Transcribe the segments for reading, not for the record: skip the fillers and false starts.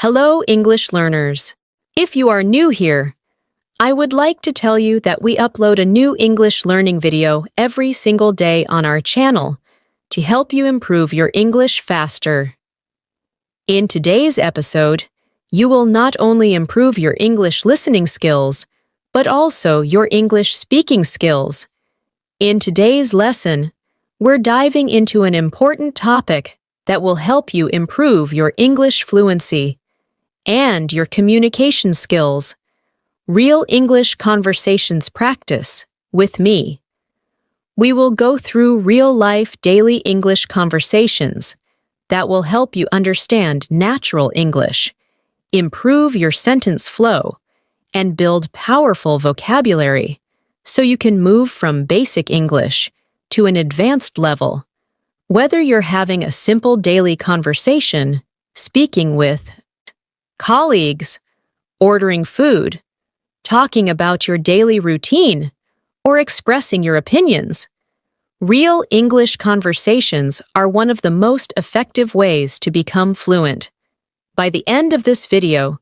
Hello, English learners. If you are new here, I would like to tell you that we upload a new English learning video every single day on our channel to help you improve your English faster. In today's episode, you will not only improve your English listening skills, but also your English speaking skills. In today's lesson, we're diving into an important topic that will help you improve your English fluency and your communication skills. Real English conversations practice with me. We will go through real-life daily English conversations that will help you understand natural English, improve your sentence flow, and build powerful vocabulary so you can move from basic English to an advanced level. Whether you're having a simple daily conversation, speaking with colleagues, ordering food, talking about your daily routine, or expressing your opinions, real English conversations are one of the most effective ways to become fluent. By the end of this video,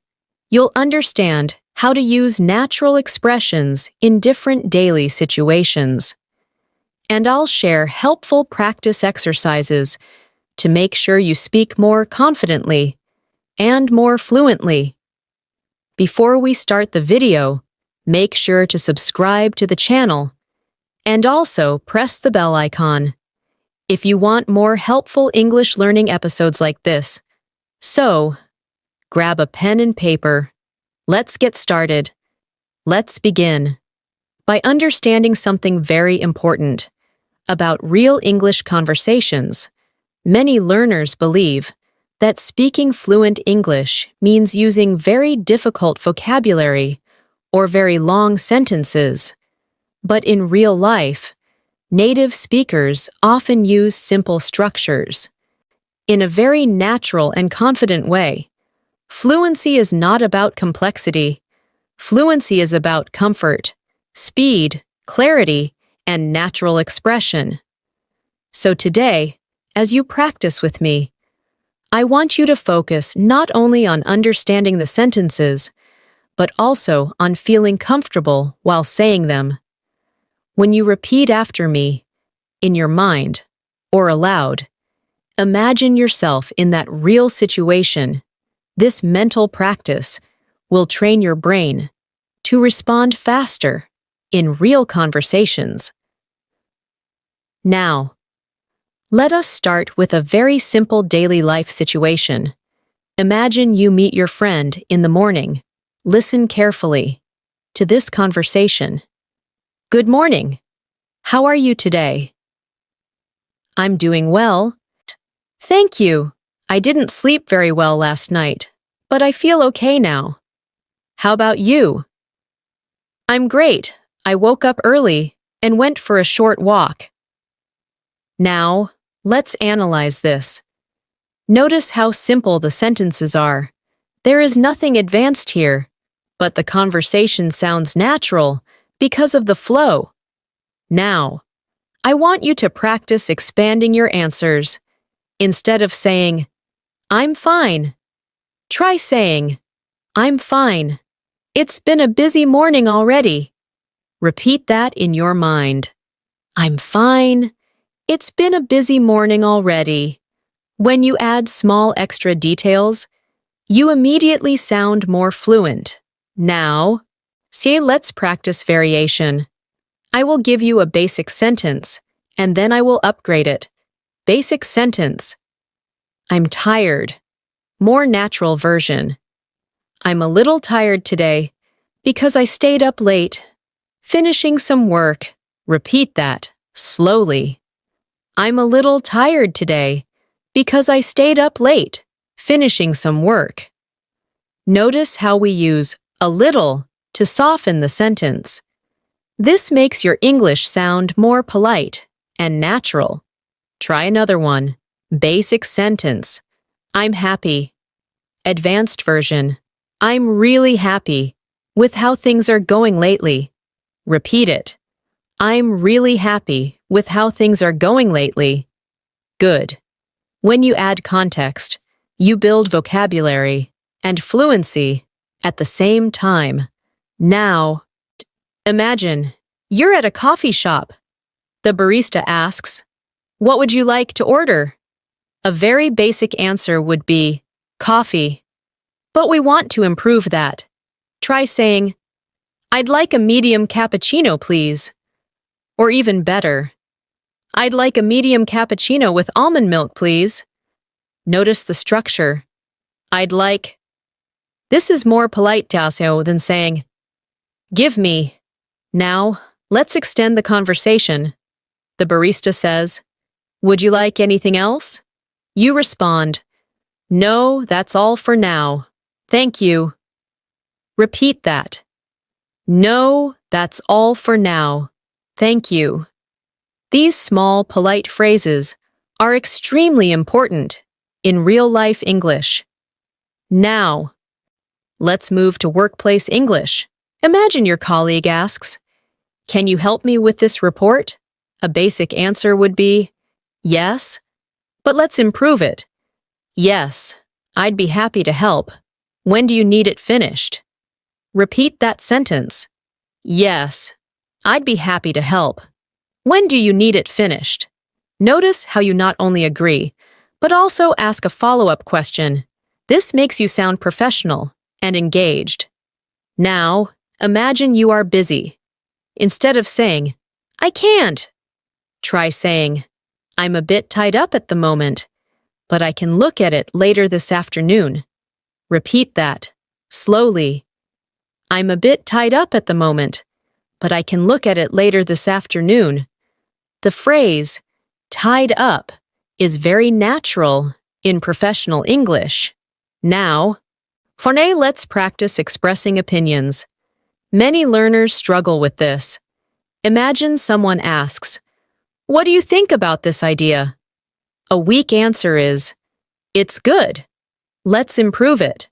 you'll understand how to use natural expressions in different daily situations. And I'll share helpful practice exercises to make sure you speak more confidently and more fluently. Before we start the video, make sure to subscribe to the channel and also press the bell icon if you want more helpful English learning episodes like this. So, grab a pen and paper. Let's get started. Let's begin by understanding something very important about real English conversations. Many learners believe that speaking fluent English means using very difficult vocabulary or very long sentences. But in real life, native speakers often use simple structures in a very natural and confident way. Fluency is not about complexity. Fluency is about comfort, speed, clarity, and natural expression. So today, as you practice with me, I want you to focus not only on understanding the sentences, but also on feeling comfortable while saying them. When you repeat after me, in your mind or aloud, imagine yourself in that real situation. This mental practice will train your brain to respond faster in real conversations. Now, let us start with a very simple daily life situation. Imagine you meet your friend in the morning. Listen carefully to this conversation. Good morning. How are you today? I'm doing well. Thank you. I didn't sleep very well last night, but I feel okay now. How about you? I'm great. I woke up early and went for a short walk. Now, let's analyze this. Notice how simple the sentences are. There is nothing advanced here, but the conversation sounds natural because of the flow. Now, I want you to practice expanding your answers. Instead of saying, I'm fine, try saying, I'm fine. It's been a busy morning already. Repeat that in your mind. I'm fine. It's been a busy morning already. When you add small extra details, you immediately sound more fluent. Now, let's practice variation. I will give you a basic sentence, and then I will upgrade it. Basic sentence. I'm tired. More natural version. I'm a little tired today because I stayed up late, finishing some work. Repeat that slowly. I'm a little tired today because I stayed up late, finishing some work. Notice how we use a little to soften the sentence. This makes your English sound more polite and natural. Try another one. Basic sentence. I'm happy. Advanced version. I'm really happy with how things are going lately. Repeat it. I'm really happy with how things are going lately. Good. When you add context, you build vocabulary and fluency at the same time. Now, imagine you're at a coffee shop. The barista asks, "What would you like to order?" A very basic answer would be, "Coffee." But we want to improve that. Try saying, "I'd like a medium cappuccino, please." Or even better, "I'd like a medium cappuccino with almond milk, please." Notice the structure. I'd like. This is more polite than saying, "Give me." Now, let's extend the conversation. The barista says, "Would you like anything else?" You respond, "No, that's all for now. Thank you." Repeat that. "No, that's all for now. Thank you." These small, polite phrases are extremely important in real-life English. Now, let's move to workplace English. Imagine your colleague asks, "Can you help me with this report?" A basic answer would be, "Yes, but let's improve it." "Yes, I'd be happy to help. When do you need it finished?" Repeat that sentence. "Yes, I'd be happy to help. When do you need it finished?" Notice how you not only agree, but also ask a follow-up question. This makes you sound professional and engaged. Now, imagine you are busy. Instead of saying, "I can't," try saying, "I'm a bit tied up at the moment, but I can look at it later this afternoon." Repeat that, slowly. "I'm a bit tied up at the moment, but I can look at it later this afternoon." The phrase, "tied up," is very natural in professional English. Now, let's practice expressing opinions. Many learners struggle with this. Imagine someone asks, "What do you think about this idea?" A weak answer is, "It's good. Let's improve it."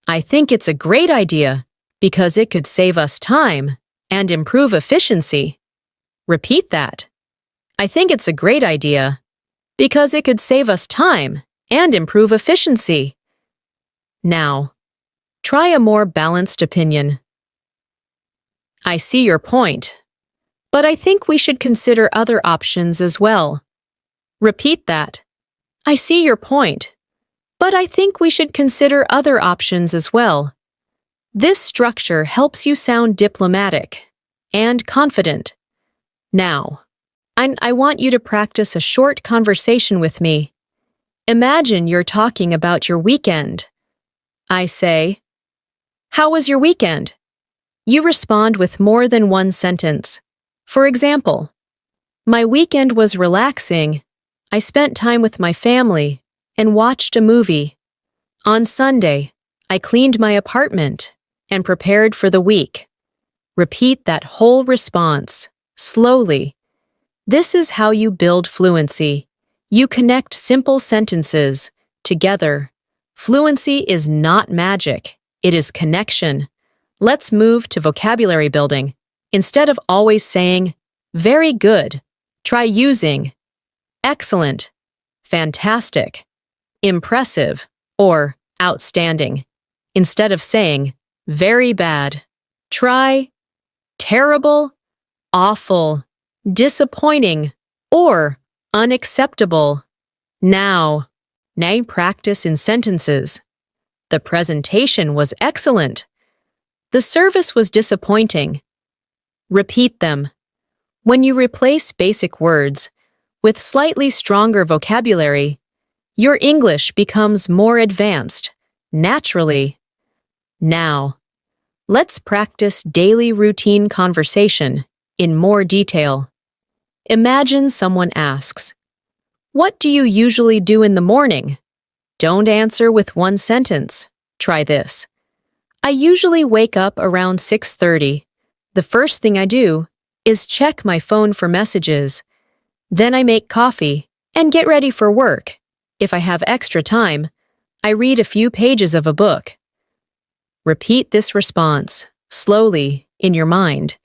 "I think it's a great idea because it could save us time and improve efficiency." Repeat that. "I think it's a great idea because it could save us time and improve efficiency." Now, try a more balanced opinion. "I see your point, but I think we should consider other options as well." Repeat that. "I see your point, but I think we should consider other options as well." This structure helps you sound diplomatic and confident. Now, I want you to practice a short conversation with me. Imagine you're talking about your weekend. I say, "How was your weekend?" You respond with more than one sentence. For example, "My weekend was relaxing. I spent time with my family and watched a movie. On Sunday, I cleaned my apartment and prepared for the week." Repeat that whole response, slowly. This is how you build fluency. You connect simple sentences together. Fluency is not magic, it is connection. Let's move to vocabulary building. Instead of always saying, "Very good," try using excellent, fantastic, impressive, or outstanding. Instead of saying, "Very bad," try terrible, awful, disappointing, or unacceptable. Now practice in sentences. "The presentation was excellent." "The service was disappointing." Repeat them. When you replace basic words with slightly stronger vocabulary, your English becomes more advanced, naturally. Now, let's practice daily routine conversation in more detail. Imagine someone asks, "What do you usually do in the morning?" Don't answer with one sentence. Try this. "I usually wake up around 6:30. The first thing I do is check my phone for messages. Then I make coffee and get ready for work. If I have extra time, I read a few pages of a book." Repeat this response, slowly, in your mind.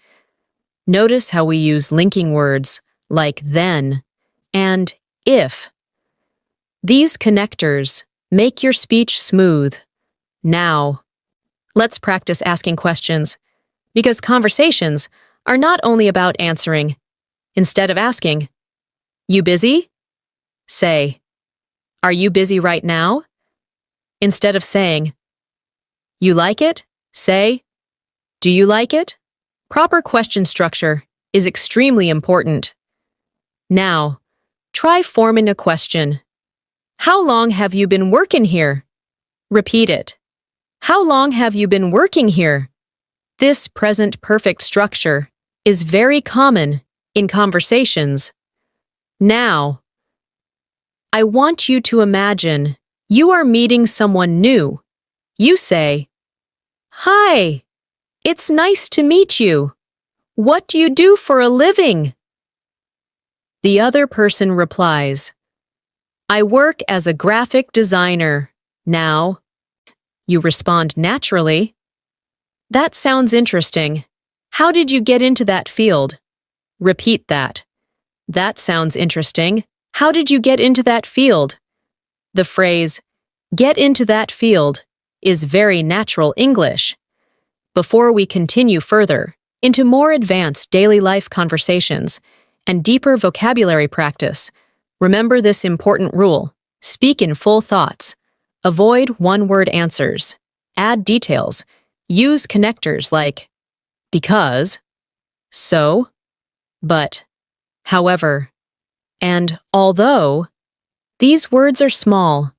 Notice how we use linking words like then and if. These connectors make your speech smooth. Now, let's practice asking questions, because conversations are not only about answering. Instead of asking, "You busy?" say, "Are you busy right now?" Instead of saying, "You like it?" say, "Do you like it?" Proper question structure is extremely important. Now, try forming a question. How long have you been working here? Repeat it. How long have you been working here? This present perfect structure is very common in conversations. Now, I want you to imagine you are meeting someone new. You say, "Hi, it's nice to meet you. What do you do for a living?" The other person replies, "I work as a graphic designer." Now, you respond naturally. "That sounds interesting. How did you get into that field?" Repeat that. "That sounds interesting. How did you get into that field?" The phrase, "get into that field," is very natural English. Before we continue further into more advanced daily life conversations and deeper vocabulary practice, remember this important rule: speak in full thoughts. Avoid one-word answers. Add details. Use connectors like because, so, but, however, and although. These words are small,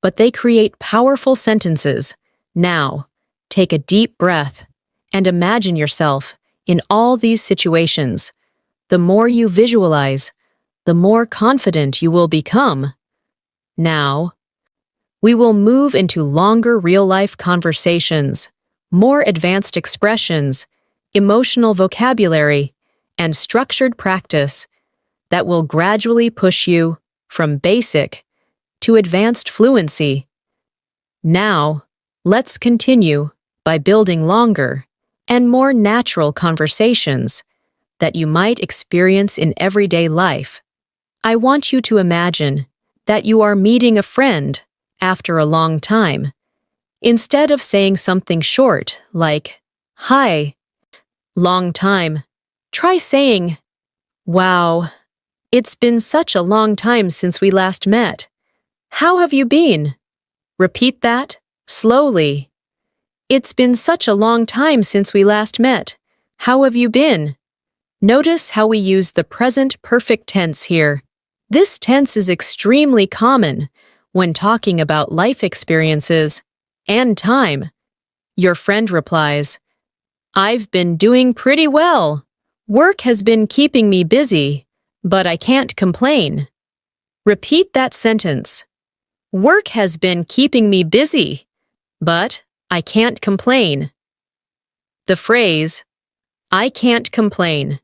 but they create powerful sentences. Now, take a deep breath and imagine yourself in all these situations. The more you visualize, the more confident you will become. Now, we will move into longer real-life conversations, more advanced expressions, emotional vocabulary, and structured practice that will gradually push you from basic to advanced fluency. Now, let's continue by building longer and more natural conversations that you might experience in everyday life. I want you to imagine that you are meeting a friend after a long time. Instead of saying something short like, "Hi, long time," try saying, "Wow, it's been such a long time since we last met. How have you been?" Repeat that slowly. "It's been such a long time since we last met. How have you been?" Notice how we use the present perfect tense here. This tense is extremely common when talking about life experiences and time. Your friend replies, "I've been doing pretty well. Work has been keeping me busy, but I can't complain." Repeat that sentence. Work has been keeping me busy, but I can't complain. The phrase, "I can't complain,"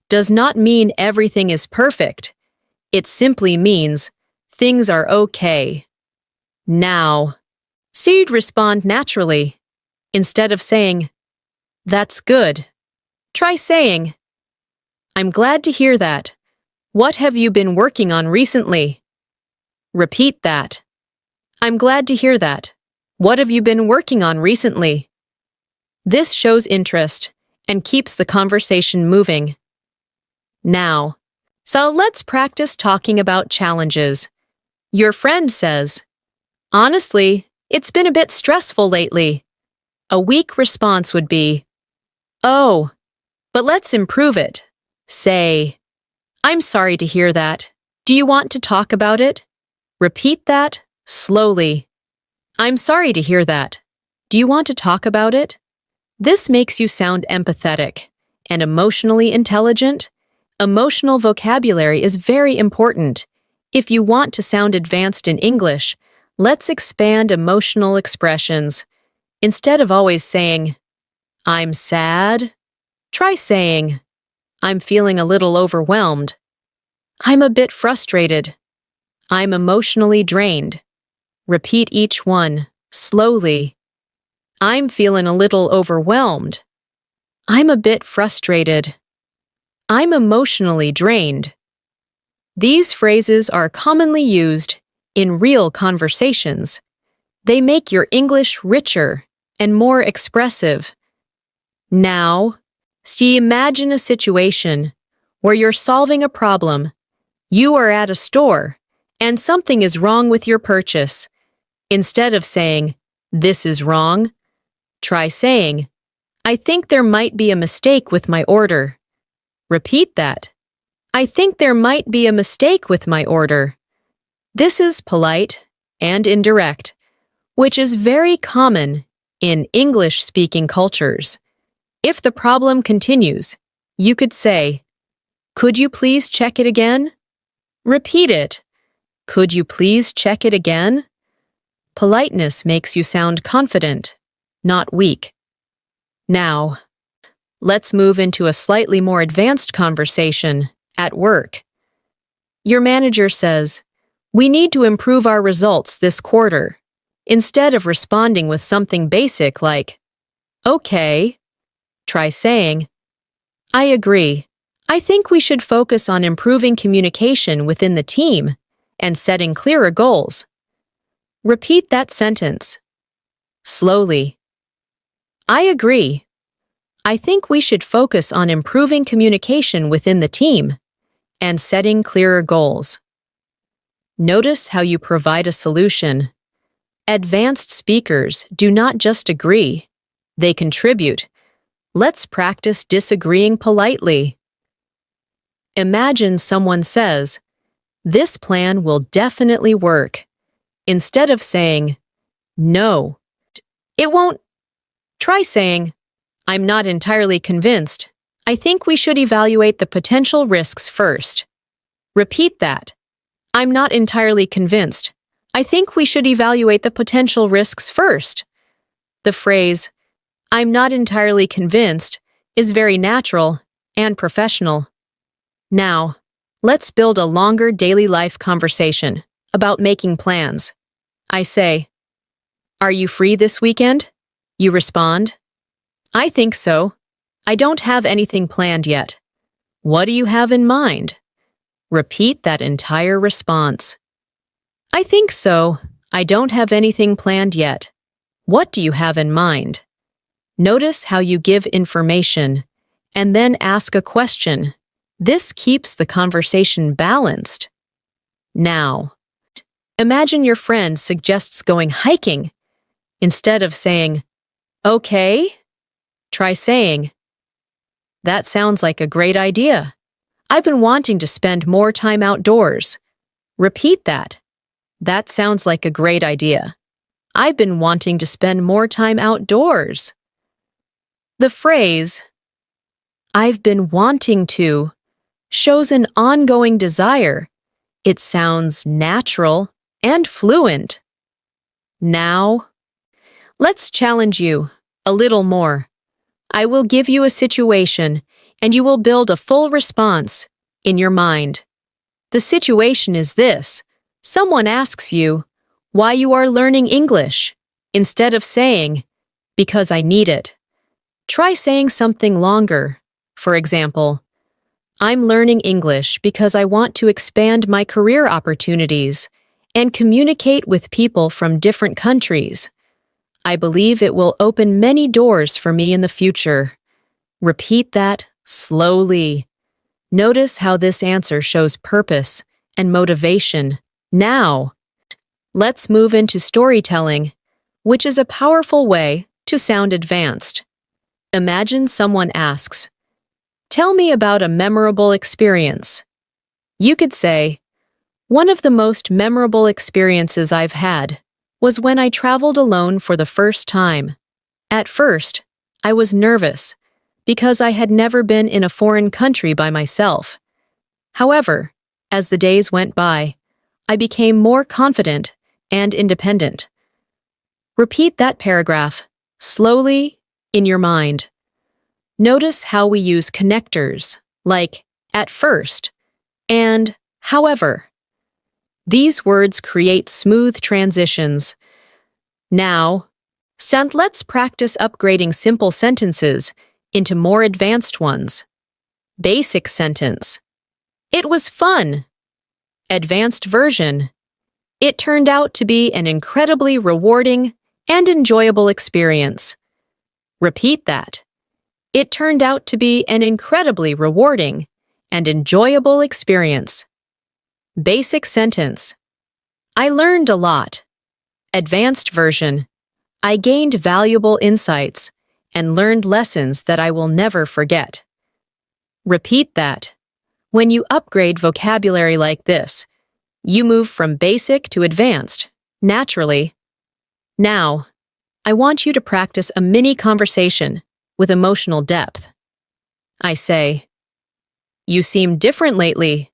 does not mean everything is perfect. It simply means things are okay. Now, so you'd respond naturally. Instead of saying, "That's good," try saying, "I'm glad to hear that. What have you been working on recently?" Repeat that. "I'm glad to hear that. What have you been working on recently?" This shows interest and keeps the conversation moving. Now, so let's practice talking about challenges. Your friend says, "Honestly, it's been a bit stressful lately." A weak response would be, "Oh, but let's improve it." Say, "I'm sorry to hear that. Do you want to talk about it?" Repeat that slowly. "I'm sorry to hear that. Do you want to talk about it?" This makes you sound empathetic and emotionally intelligent. Emotional vocabulary is very important. If you want to sound advanced in English, let's expand emotional expressions. Instead of always saying, "I'm sad," try saying, "I'm feeling a little overwhelmed." "I'm a bit frustrated." "I'm emotionally drained." Repeat each one slowly. "I'm feeling a little overwhelmed." "I'm a bit frustrated." "I'm emotionally drained." These phrases are commonly used in real conversations. They make your English richer and more expressive. Now, imagine a situation where you're solving a problem. You are at a store, and something is wrong with your purchase. Instead of saying, "This is wrong," try saying, "I think there might be a mistake with my order." Repeat that. "I think there might be a mistake with my order." This is polite and indirect, which is very common in English-speaking cultures. If the problem continues, you could say, "Could you please check it again?" Repeat it. "Could you please check it again?" Politeness makes you sound confident, not weak. Now, let's move into a slightly more advanced conversation at work. Your manager says, "We need to improve our results this quarter." Instead of responding with something basic like, "Okay," try saying, "I agree. I think we should focus on improving communication within the team and setting clearer goals." Repeat that sentence. Slowly. "I agree. I think we should focus on improving communication within the team and setting clearer goals." Notice how you provide a solution. Advanced speakers do not just agree, they contribute. Let's practice disagreeing politely. Imagine someone says, "This plan will definitely work." Instead of saying, "No, it won't," try saying, "I'm not entirely convinced. I think we should evaluate the potential risks first." Repeat that. "I'm not entirely convinced. I think we should evaluate the potential risks first." The phrase, "I'm not entirely convinced," is very natural and professional. Now, let's build a longer daily life conversation about making plans. I say, "Are you free this weekend?" You respond, "I think so. I don't have anything planned yet." What do you have in mind? Repeat that entire response. "I think so. I don't have anything planned yet." What do you have in mind? Notice how you give information and then ask a question. This keeps the conversation balanced. Now, imagine your friend suggests going hiking. Instead of saying, "Okay," try saying, "That sounds like a great idea. I've been wanting to spend more time outdoors." Repeat that. "That sounds like a great idea. I've been wanting to spend more time outdoors." The phrase, "I've been wanting to," shows an ongoing desire. It sounds natural and fluent. Now, let's challenge you a little more. I will give you a situation, and you will build a full response in your mind. The situation is this. Someone asks you why you are learning English. Instead of saying, "Because I need it," try saying something longer. For example, "I'm learning English because I want to expand my career opportunities and communicate with people from different countries. I believe it will open many doors for me in the future." Repeat that slowly. Notice how this answer shows purpose and motivation. Now, let's move into storytelling, which is a powerful way to sound advanced. Imagine someone asks, "Tell me about a memorable experience." You could say, "One of the most memorable experiences I've had was when I traveled alone for the first time. At first, I was nervous because I had never been in a foreign country by myself. However, as the days went by, I became more confident and independent." Repeat that paragraph slowly in your mind. Notice how we use connectors like "at first" and "however." These words create smooth transitions. Now, let's practice upgrading simple sentences into more advanced ones. Basic sentence. "It was fun." Advanced version. It turned out to be an incredibly rewarding and enjoyable experience. Repeat that. It turned out to be an incredibly rewarding and enjoyable experience. Basic sentence. I learned a lot. Advanced version. I gained valuable insights and learned lessons that I will never forget. Repeat that. When you upgrade vocabulary like this, you move from basic to advanced, naturally. Now, I want you to practice a mini conversation with emotional depth. I say, "You seem different lately.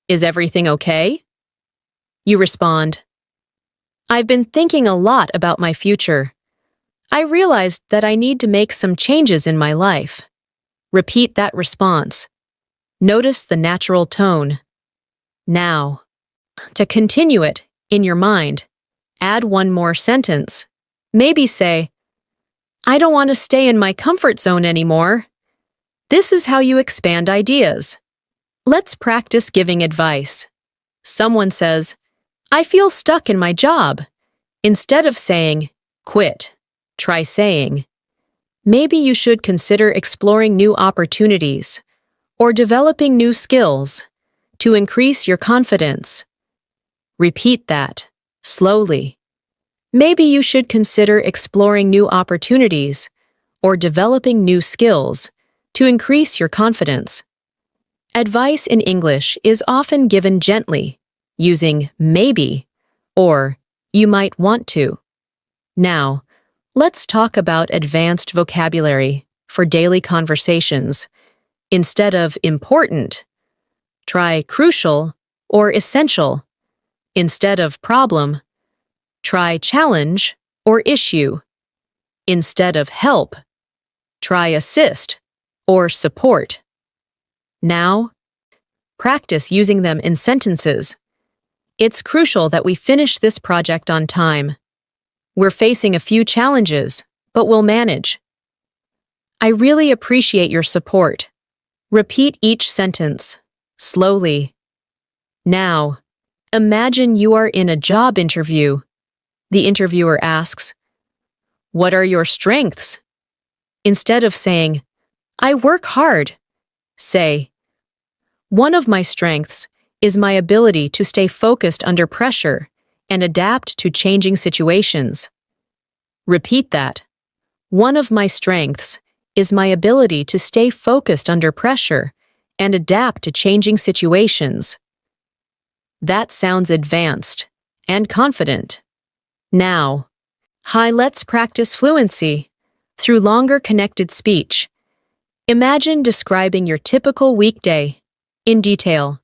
Is everything okay?" You respond, "I've been thinking a lot about my future. I realized that I need to make some changes in my life." Repeat that response. Notice the natural tone. Now, to continue it in your mind, add one more sentence. Maybe say, "I don't want to stay in my comfort zone anymore." This is how you expand ideas. Let's practice giving advice. Someone says, "I feel stuck in my job." Instead of saying, "Quit," try saying, "Maybe you should consider exploring new opportunities or developing new skills to increase your confidence." Repeat that, slowly. Maybe you should consider exploring new opportunities or developing new skills to increase your confidence. Advice in English is often given gently, using maybe or you might want to. Now, let's talk about advanced vocabulary for daily conversations. Instead of important, try crucial or essential. Instead of problem, try challenge or issue. Instead of help, try assist or support. Now, practice using them in sentences. It's crucial that we finish this project on time. We're facing a few challenges, but we'll manage. I really appreciate your support. Repeat each sentence, slowly. Now, imagine you are in a job interview. The interviewer asks, "What are your strengths?" Instead of saying, "I work hard," say, "One of my strengths is my ability to stay focused under pressure and adapt to changing situations." Repeat that. One of my strengths is my ability to stay focused under pressure and adapt to changing situations. That sounds advanced and confident. Now, let's practice fluency through longer connected speech. Imagine describing your typical weekday in detail.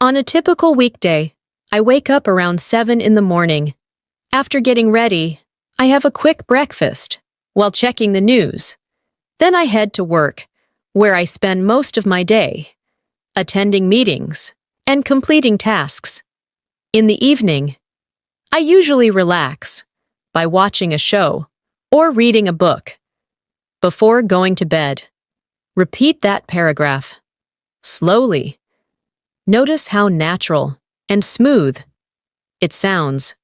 On a typical weekday, I wake up around 7 in the morning. After getting ready, I have a quick breakfast while checking the news. Then I head to work, where I spend most of my day, attending meetings and completing tasks. In the evening, I usually relax by watching a show or reading a book. Before going to bed, repeat that paragraph, slowly. Notice how natural and smooth it sounds.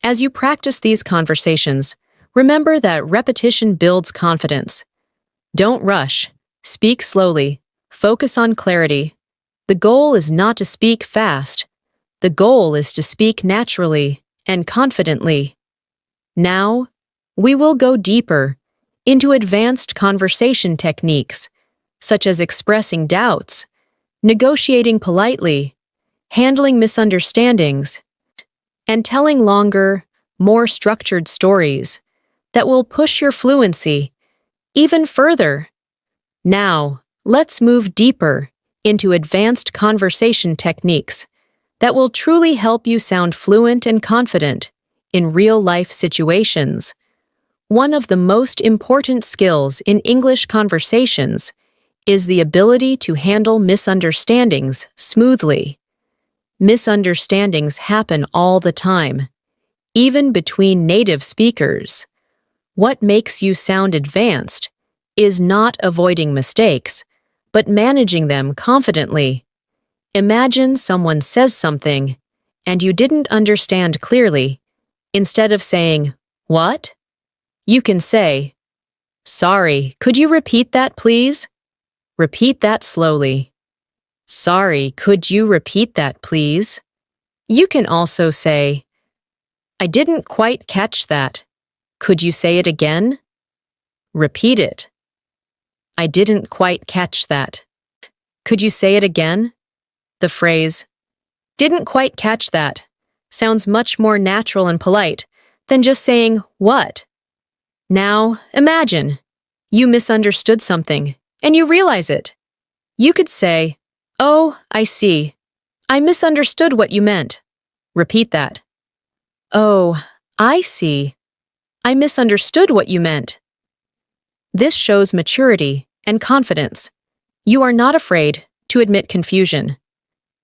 As you practice these conversations, remember that repetition builds confidence. Don't rush. Speak slowly. Focus on clarity. The goal is not to speak fast. The goal is to speak naturally and confidently. Now, we will go deeper into advanced conversation techniques, such as expressing doubts, negotiating politely, handling misunderstandings, and telling longer, more structured stories that will push your fluency even further. Now, let's move deeper into advanced conversation techniques that will truly help you sound fluent and confident in real-life situations. One of the most important skills in English conversations is the ability to handle misunderstandings smoothly. Misunderstandings happen all the time, even between native speakers. What makes you sound advanced is not avoiding mistakes, but managing them confidently. Imagine someone says something, and you didn't understand clearly, instead of saying, "What?" you can say, "Sorry, could you repeat that, please?" Repeat that slowly. "Sorry, could you repeat that, please?" You can also say, "I didn't quite catch that. Could you say it again?" Repeat it. "I didn't quite catch that. Could you say it again?" The phrase, "didn't quite catch that," sounds much more natural and polite than just saying, "What?" Now, imagine you misunderstood something and you realize it. You could say, "Oh, I see. I misunderstood what you meant." Repeat that. "Oh, I see. I misunderstood what you meant." This shows maturity and confidence. You are not afraid to admit confusion.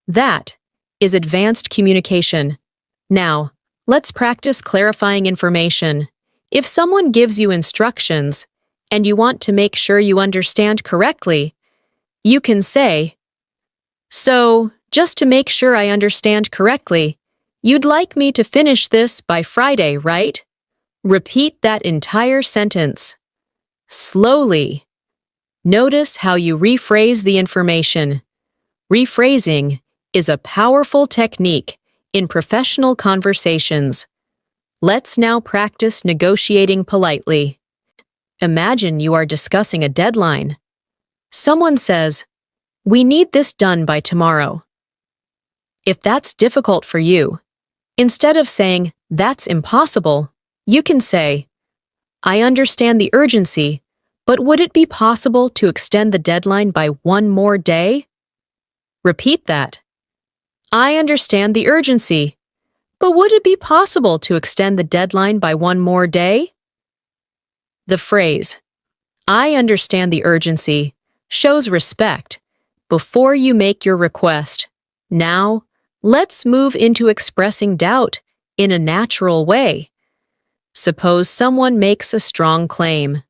That is advanced communication. Now, let's practice clarifying information. If someone gives you instructions and you want to make sure you understand correctly, you can say, "So, just to make sure I understand correctly, you'd like me to finish this by Friday, right?" Repeat that entire sentence. Slowly. Notice how you rephrase the information. Rephrasing is a powerful technique in professional conversations. Let's now practice negotiating politely. Imagine you are discussing a deadline. Someone says, "We need this done by tomorrow." If that's difficult for you, instead of saying, "That's impossible," you can say, "I understand the urgency, but would it be possible to extend the deadline by one more day?" Repeat that. "I understand the urgency, but would it be possible to extend the deadline by one more day?" The phrase, "I understand the urgency," shows respect before you make your request. Now, let's move into expressing doubt in a natural way. Suppose someone makes a strong claim.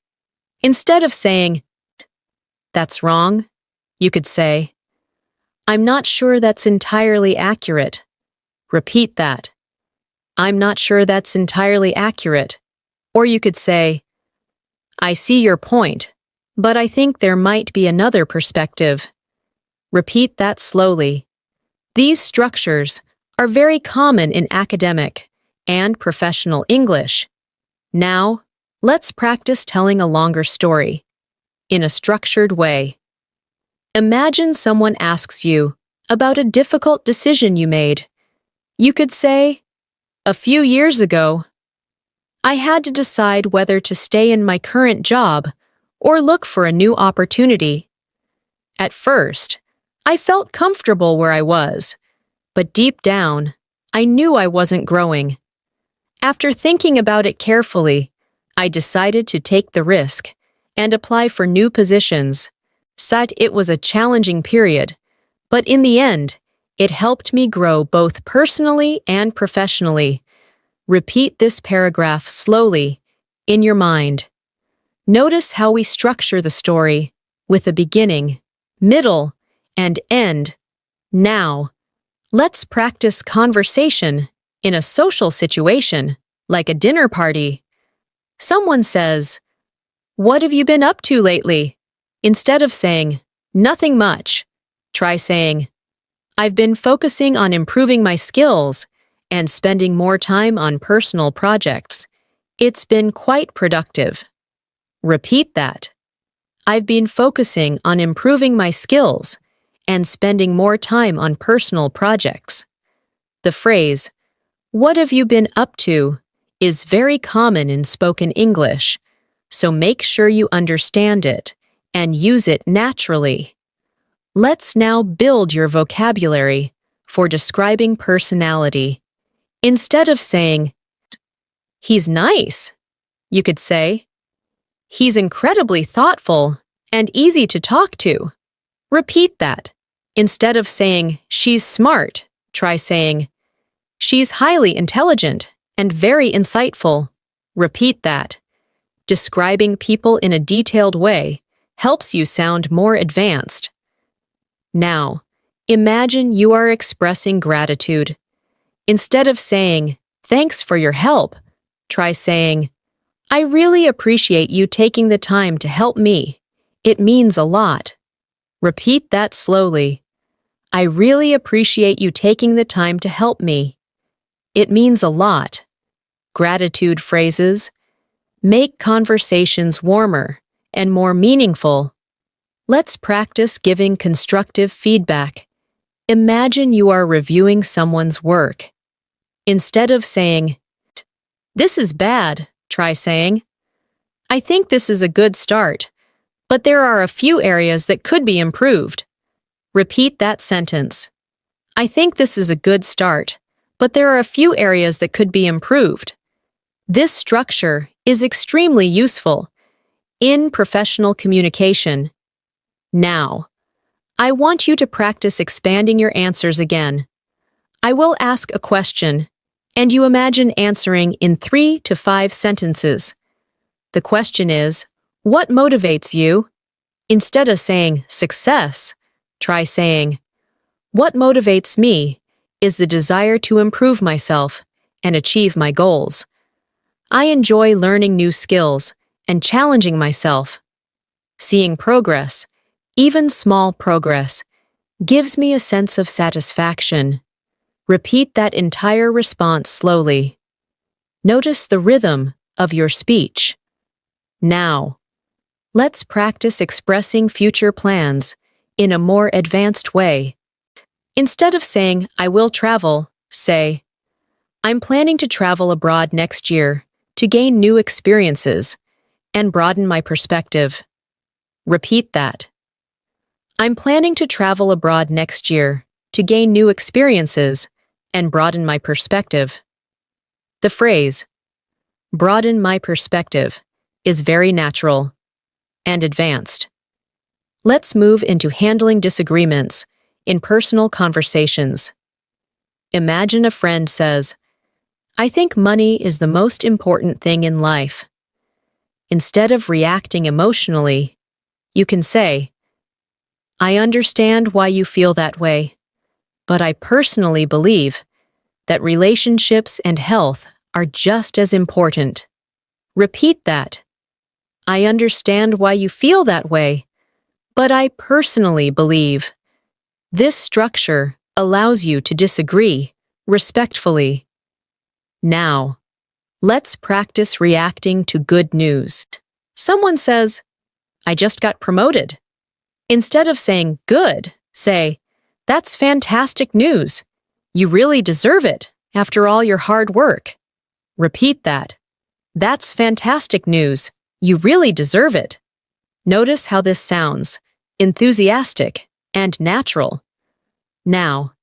Instead of saying, "That's wrong," you could say, "I'm not sure that's entirely accurate." Repeat that. "I'm not sure that's entirely accurate." Or you could say, "I see your point, but I think there might be another perspective." Repeat that slowly. These structures are very common in academic and professional English. Now, let's practice telling a longer story in a structured way. Imagine someone asks you about a difficult decision you made. You could say, "A few years ago, I had to decide whether to stay in my current job or look for a new opportunity. At first, I felt comfortable where I was, but deep down, I knew I wasn't growing. After thinking about it carefully, I decided to take the risk and apply for new positions. Said it was a challenging period, but in the end, it helped me grow both personally and professionally." Repeat this paragraph slowly in your mind. Notice how we structure the story with a beginning, middle, and end. Now, let's practice conversation in a social situation, like a dinner party. Someone says, "What have you been up to lately?" Instead of saying, "Nothing much," try saying, "I've been focusing on improving my skills and spending more time on personal projects. It's been quite productive." Repeat that. "I've been focusing on improving my skills and spending more time on personal projects." The phrase, "What have you been up to?" is very common in spoken English, so make sure you understand it and use it naturally. Let's now build your vocabulary for describing personality. Instead of saying, "He's nice," you could say, "He's incredibly thoughtful and easy to talk to." Repeat that. Instead of saying, "She's smart," try saying, "She's highly intelligent and very insightful." Repeat that. Describing people in a detailed way helps you sound more advanced. Now, imagine you are expressing gratitude. Instead of saying, "Thanks for your help," try saying, "I really appreciate you taking the time to help me. It means a lot." Repeat that slowly. "I really appreciate you taking the time to help me. It means a lot." Gratitude phrases make conversations warmer and more meaningful. Let's practice giving constructive feedback. Imagine you are reviewing someone's work. Instead of saying, "This is bad," try saying, "I think this is a good start, but there are a few areas that could be improved." Repeat that sentence. "I think this is a good start, but there are a few areas that could be improved." This structure is extremely useful in professional communication. Now, I want you to practice expanding your answers again. I will ask a question, and you imagine answering in 3 to 5 sentences. The question is, what motivates you? Instead of saying success, try saying, "What motivates me is the desire to improve myself and achieve my goals. I enjoy learning new skills and challenging myself. Seeing progress, even small progress, gives me a sense of satisfaction." Repeat that entire response slowly. Notice the rhythm of your speech. Now, let's practice expressing future plans in a more advanced way. Instead of saying, "I will travel," say, "I'm planning to travel abroad next year to gain new experiences and broaden my perspective." Repeat that. "I'm planning to travel abroad next year to gain new experiences and broaden my perspective." The phrase, "broaden my perspective," is very natural and advanced. Let's move into handling disagreements in personal conversations. Imagine a friend says, "I think money is the most important thing in life." Instead of reacting emotionally, you can say, "I understand why you feel that way, but I personally believe that relationships and health are just as important." Repeat that. "I understand why you feel that way, but I personally believe." This structure allows you to disagree respectfully. Now, let's practice reacting to good news. Someone says, "I just got promoted." Instead of saying, "Good," say, "That's fantastic news. You really deserve it after all your hard work." Repeat that. "That's fantastic news. You really deserve it." Notice how this sounds enthusiastic and natural. Now,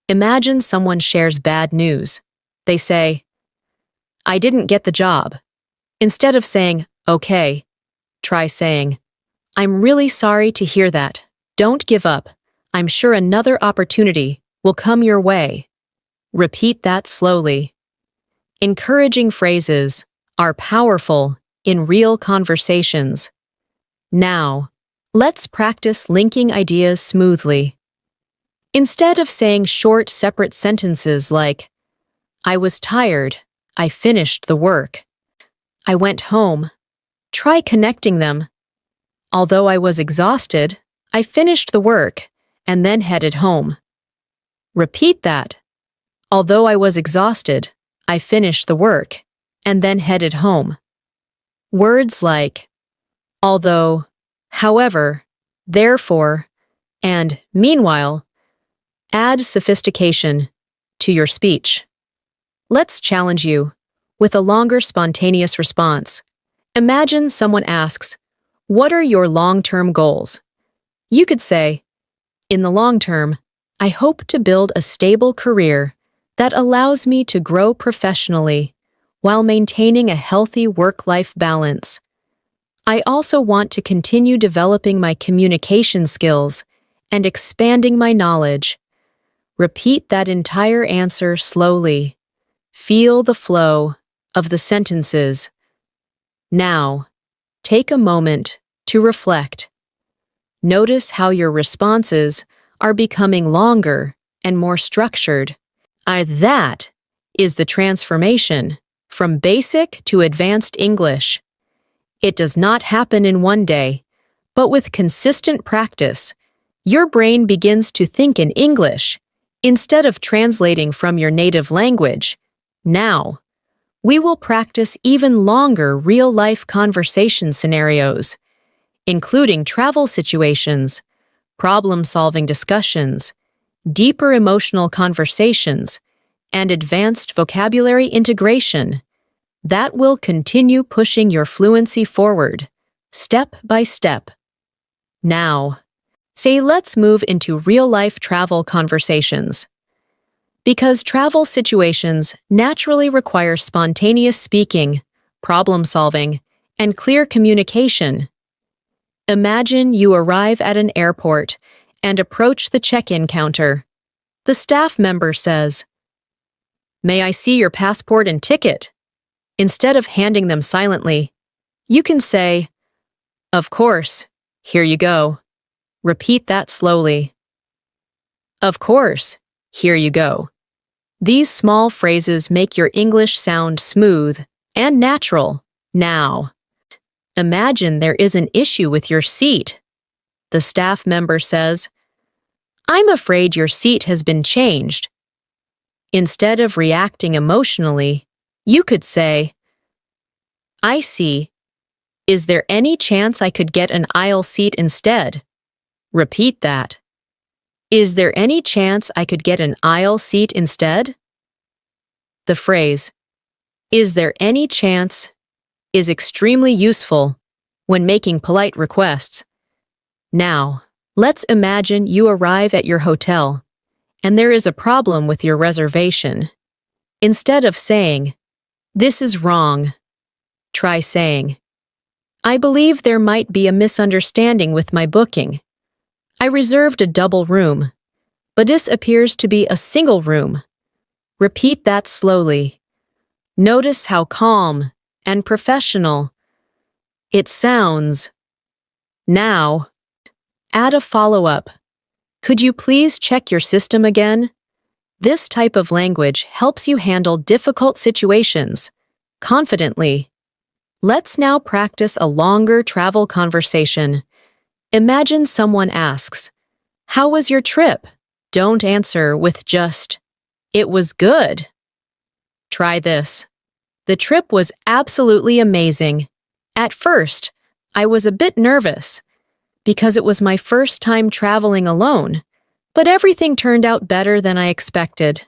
imagine someone shares bad news. They say, "I didn't get the job." Instead of saying, "Okay," try saying, "I'm really sorry to hear that. Don't give up. I'm sure another opportunity will come your way." Repeat that slowly. Encouraging phrases are powerful in real conversations. Now, let's practice linking ideas smoothly. Instead of saying short, separate sentences like, "I was tired, I finished the work," "I went home," try connecting them. "Although I was exhausted, I finished the work and then headed home." Repeat that. "Although I was exhausted, I finished the work and then headed home." Words like although, however, therefore, and meanwhile add sophistication to your speech. Let's challenge you with a longer spontaneous response. Imagine someone asks, "What are your long-term goals?" You could say, "In the long term, I hope to build a stable career that allows me to grow professionally while maintaining a healthy work-life balance. I also want to continue developing my communication skills and expanding my knowledge." Repeat that entire answer slowly. Feel the flow of the sentences. Now, take a moment to reflect. Notice how your responses are becoming longer and more structured. That is the transformation from basic to advanced English. It does not happen in one day, but with consistent practice, your brain begins to think in English instead of translating from your native language. Now, we will practice even longer real-life conversation scenarios, including travel situations, problem-solving discussions, deeper emotional conversations, and advanced vocabulary integration that will continue pushing your fluency forward, step by step. Now, let's move into real-life travel conversations. Because travel situations naturally require spontaneous speaking, problem-solving, and clear communication. Imagine you arrive at an airport and approach the check-in counter. The staff member says, "May I see your passport and ticket?" Instead of handing them silently, you can say, "Of course, here you go." Repeat that slowly. "Of course, here you go." These small phrases make your English sound smooth and natural. Now, imagine there is an issue with your seat. The staff member says, "I'm afraid your seat has been changed." Instead of reacting emotionally, you could say, "I see. Is there any chance I could get an aisle seat instead?" Repeat that. "Is there any chance I could get an aisle seat instead?" The phrase, "Is there any chance?" is extremely useful when making polite requests. Now, let's imagine you arrive at your hotel, and there is a problem with your reservation. Instead of saying, "This is wrong," try saying, "I believe there might be a misunderstanding with my booking. I reserved a double room, but this appears to be a single room." Repeat that slowly. Notice how calm and professional it sounds. Now, add a follow-up. "Could you please check your system again?" This type of language helps you handle difficult situations confidently. Let's now practice a longer travel conversation. Imagine someone asks, "How was your trip?" Don't answer with just, "It was good." Try this. "The trip was absolutely amazing. At first, I was a bit nervous because it was my first time traveling alone, but everything turned out better than I expected.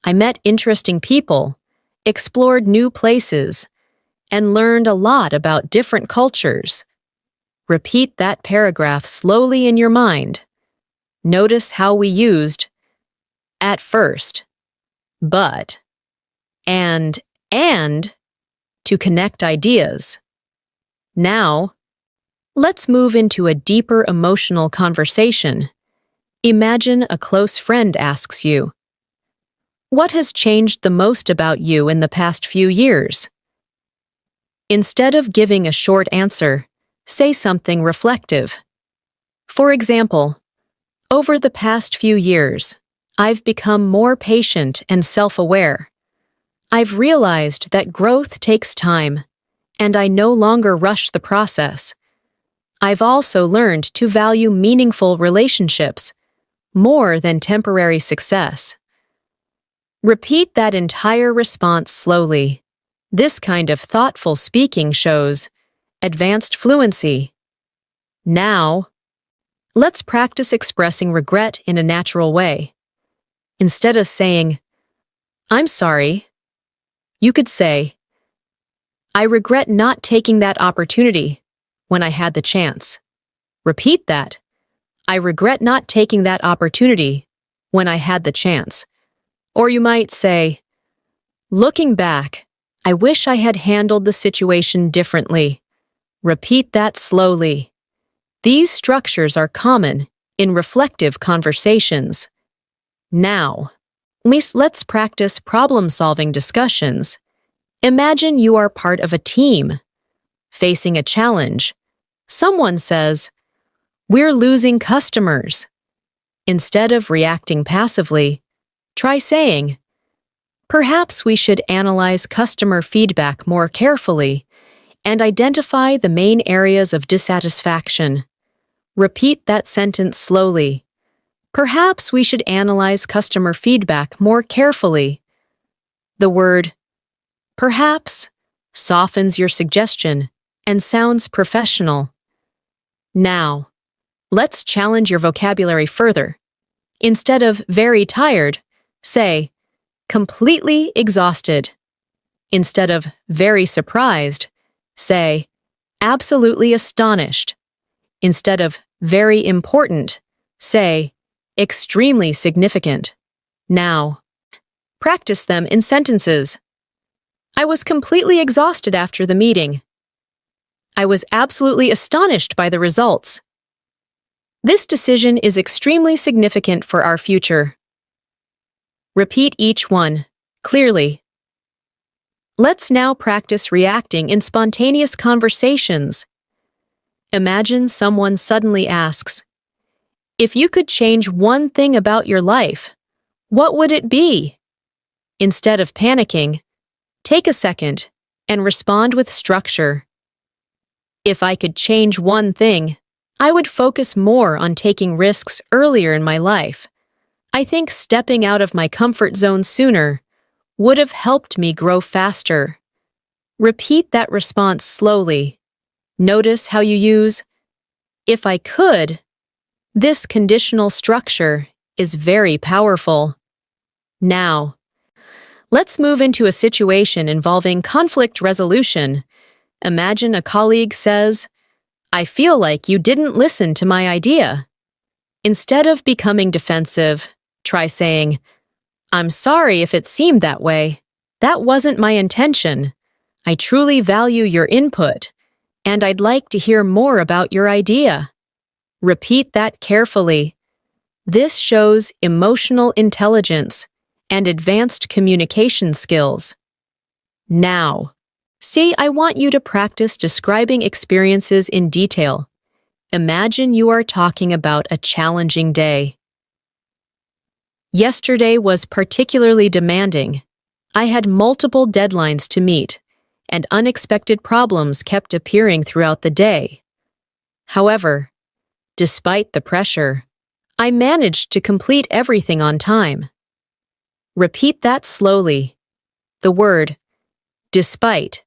I met interesting people, explored new places, and learned a lot about different cultures." Repeat that paragraph slowly in your mind. Notice how we used "at first," "but," and to connect ideas. Now, let's move into a deeper emotional conversation. Imagine a close friend asks you, "What has changed the most about you in the past few years?" Instead of giving a short answer, say something reflective. For example, "Over the past few years, I've become more patient and self-aware. I've realized that growth takes time, and I no longer rush the process. I've also learned to value meaningful relationships more than temporary success." Repeat that entire response slowly. This kind of thoughtful speaking shows advanced fluency. Now, let's practice expressing regret in a natural way. Instead of saying, "I'm sorry," you could say, "I regret not taking that opportunity when I had the chance." Repeat that. "I regret not taking that opportunity when I had the chance." Or you might say, "Looking back, I wish I had handled the situation differently." Repeat that slowly. These structures are common in reflective conversations. Now, let's practice problem-solving discussions. Imagine you are part of a team, facing a challenge. Someone says, "We're losing customers." Instead of reacting passively, try saying, Perhaps we should analyze customer feedback more carefully and identify the main areas of dissatisfaction. Repeat that sentence slowly. Perhaps we should analyze customer feedback more carefully. The word perhaps softens your suggestion and sounds professional. Now, let's challenge your vocabulary further. Instead of very tired, say completely exhausted. Instead of very surprised, say absolutely astonished. Instead of very important, say extremely significant. Now, practice them in sentences. I was completely exhausted after the meeting. I was absolutely astonished by the results. This decision is extremely significant for our future. Repeat each one, clearly. Let's now practice reacting in spontaneous conversations. Imagine someone suddenly asks, "If you could change one thing about your life, what would it be?" Instead of panicking, take a second and respond with structure. If I could change one thing, I would focus more on taking risks earlier in my life. I think stepping out of my comfort zone sooner would have helped me grow faster. Repeat that response slowly. Notice how you use "if I could." This conditional structure is very powerful. Now, let's move into a situation involving conflict resolution. Imagine a colleague says, "I feel like you didn't listen to my idea." Instead of becoming defensive, try saying, "I'm sorry if it seemed that way. That wasn't my intention. I truly value your input, and I'd like to hear more about your idea." Repeat that carefully. This shows emotional intelligence and advanced communication skills. Now, I want you to practice describing experiences in detail. Imagine you are talking about a challenging day. Yesterday was particularly demanding. I had multiple deadlines to meet, and unexpected problems kept appearing throughout the day. However, despite the pressure, I managed to complete everything on time. Repeat that slowly. The word despite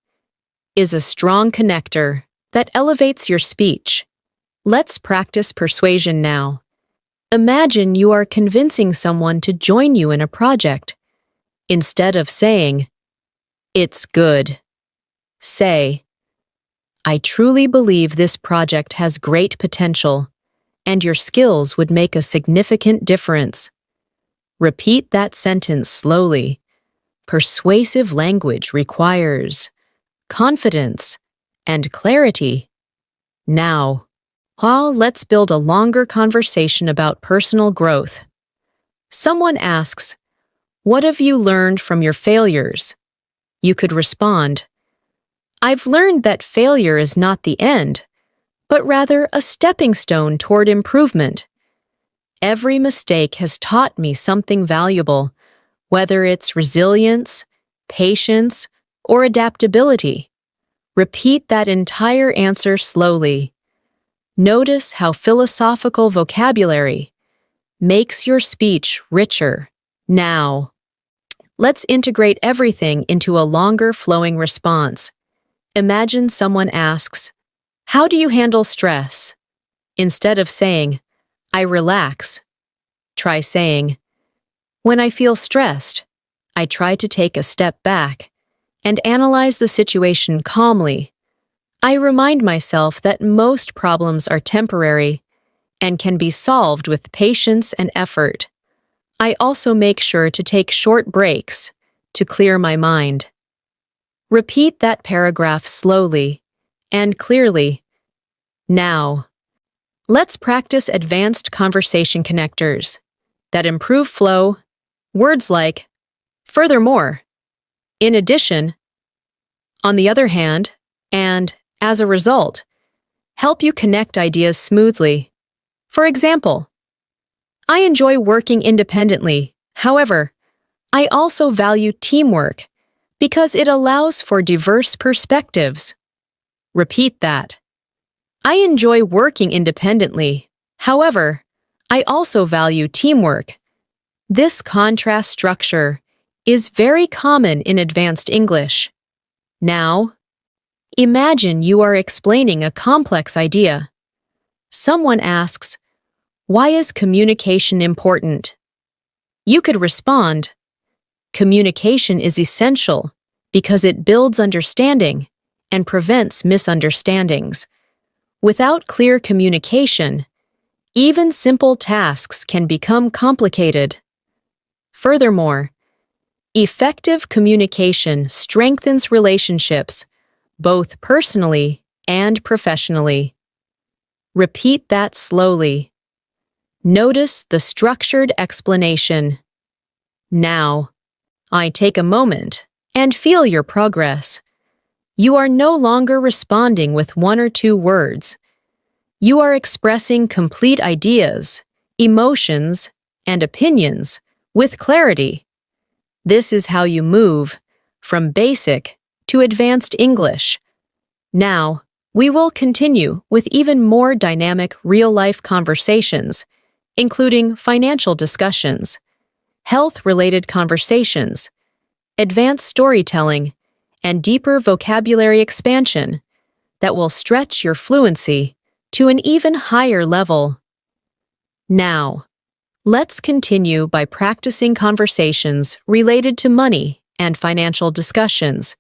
is a strong connector that elevates your speech. Let's practice persuasion now. Imagine you are convincing someone to join you in a project. Instead of saying, "It's good," say, "I truly believe this project has great potential, and your skills would make a significant difference." Repeat that sentence slowly. Persuasive language requires confidence and clarity. Now, let's build a longer conversation about personal growth. Someone asks, "What have you learned from your failures?" You could respond, "I've learned that failure is not the end, but rather a stepping stone toward improvement. Every mistake has taught me something valuable, whether it's resilience, patience, or adaptability." Repeat that entire answer slowly. Notice how philosophical vocabulary makes your speech richer. Now, let's integrate everything into a longer flowing response. Imagine someone asks, "How do you handle stress?" Instead of saying, "I relax," try saying, "When I feel stressed, I try to take a step back and analyze the situation calmly. I remind myself that most problems are temporary and can be solved with patience and effort. I also make sure to take short breaks to clear my mind." Repeat that paragraph slowly and clearly. Now, let's practice advanced conversation connectors that improve flow. Words like "furthermore," "in addition," "on the other hand," and "as a result" help you connect ideas smoothly. For example, "I enjoy working independently. However, I also value teamwork because it allows for diverse perspectives. Repeat that. I enjoy working independently. However, I also value teamwork. This contrast structure is very common in advanced English. Now, imagine you are explaining a complex idea. Someone asks, "Why is communication important?" You could respond, "Communication is essential because it builds understanding and prevents misunderstandings. Without clear communication, even simple tasks can become complicated." Furthermore, effective communication strengthens relationships, both personally and professionally. Repeat that slowly. Notice the structured explanation. Now, I take a moment and feel your progress. You are no longer responding with one or two words. You are expressing complete ideas, emotions, and opinions with clarity. This is how you move from basic to advanced English. Now, we will continue with even more dynamic real-life conversations, including financial discussions, health-related conversations, advanced storytelling, and deeper vocabulary expansion that will stretch your fluency to an even higher level. Now, let's continue by practicing conversations related to money and financial discussions,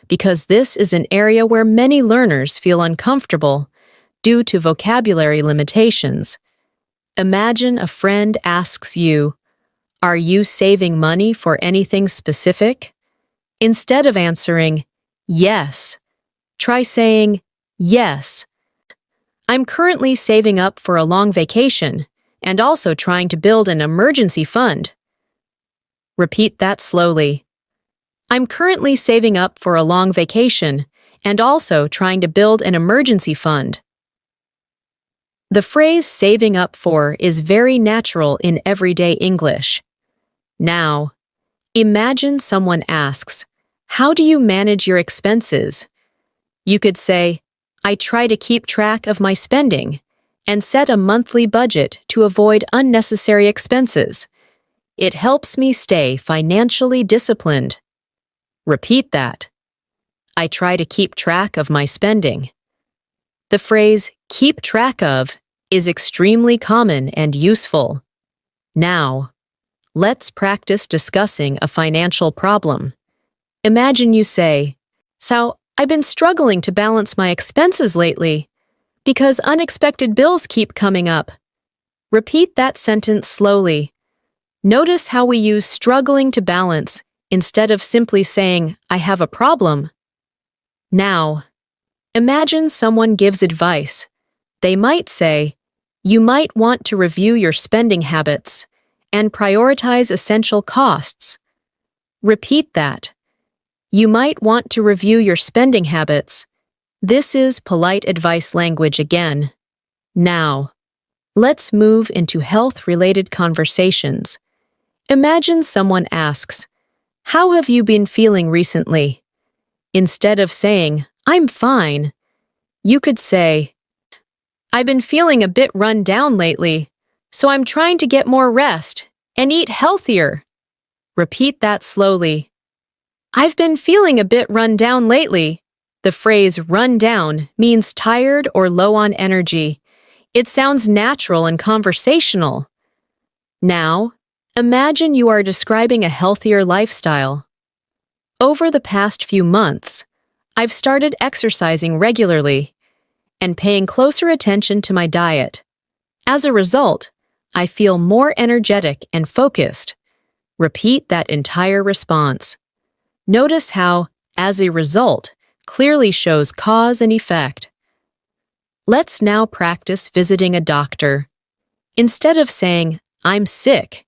because this is an area where many learners feel uncomfortable due to vocabulary limitations. Imagine a friend asks you, "Are you saving money for anything specific?" Instead of answering, "Yes," try saying, "Yes, I'm currently saving up for a long vacation and also trying to build an emergency fund." Repeat that slowly. I'm currently saving up for a long vacation and also trying to build an emergency fund. The phrase "saving up for" is very natural in everyday English. Now, imagine someone asks, "How do you manage your expenses?" You could say, "I try to keep track of my spending and set a monthly budget to avoid unnecessary expenses. It helps me stay financially disciplined." Repeat that. I try to keep track of my spending. The phrase "keep track of" is extremely common and useful. Now, let's practice discussing a financial problem. Imagine you say, "So, I've been struggling to balance my expenses lately because unexpected bills keep coming up." Repeat that sentence slowly. Notice how we use "struggling to balance" instead of simply saying, "I have a problem." Now, imagine someone gives advice. They might say, "You might want to review your spending habits and prioritize essential costs." Repeat that. You might want to review your spending habits. This is polite advice language again. Now, let's move into health-related conversations. Imagine someone asks, "How have you been feeling recently?" Instead of saying, "I'm fine," you could say, "I've been feeling a bit run down lately, so I'm trying to get more rest and eat healthier." Repeat that slowly. I've been feeling a bit run down lately. The phrase "run down" means tired or low on energy. It sounds natural and conversational. Now, imagine you are describing a healthier lifestyle. Over the past few months, I've started exercising regularly and paying closer attention to my diet. As a result, I feel more energetic and focused. Repeat that entire response. Notice how, as a result, clearly shows cause and effect. Let's now practice visiting a doctor. Instead of saying, "I'm sick,"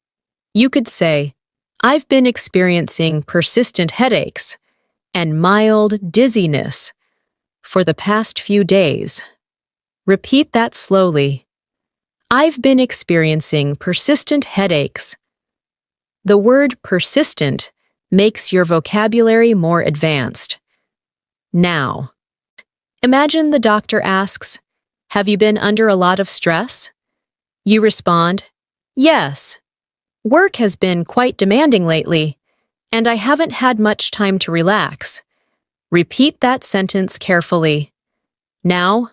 you could say, "I've been experiencing persistent headaches and mild dizziness for the past few days." Repeat that slowly. I've been experiencing persistent headaches. The word persistent makes your vocabulary more advanced. Now, imagine the doctor asks, "Have you been under a lot of stress?" You respond, "Yes. Work has been quite demanding lately, and I haven't had much time to relax." Repeat that sentence carefully. Now,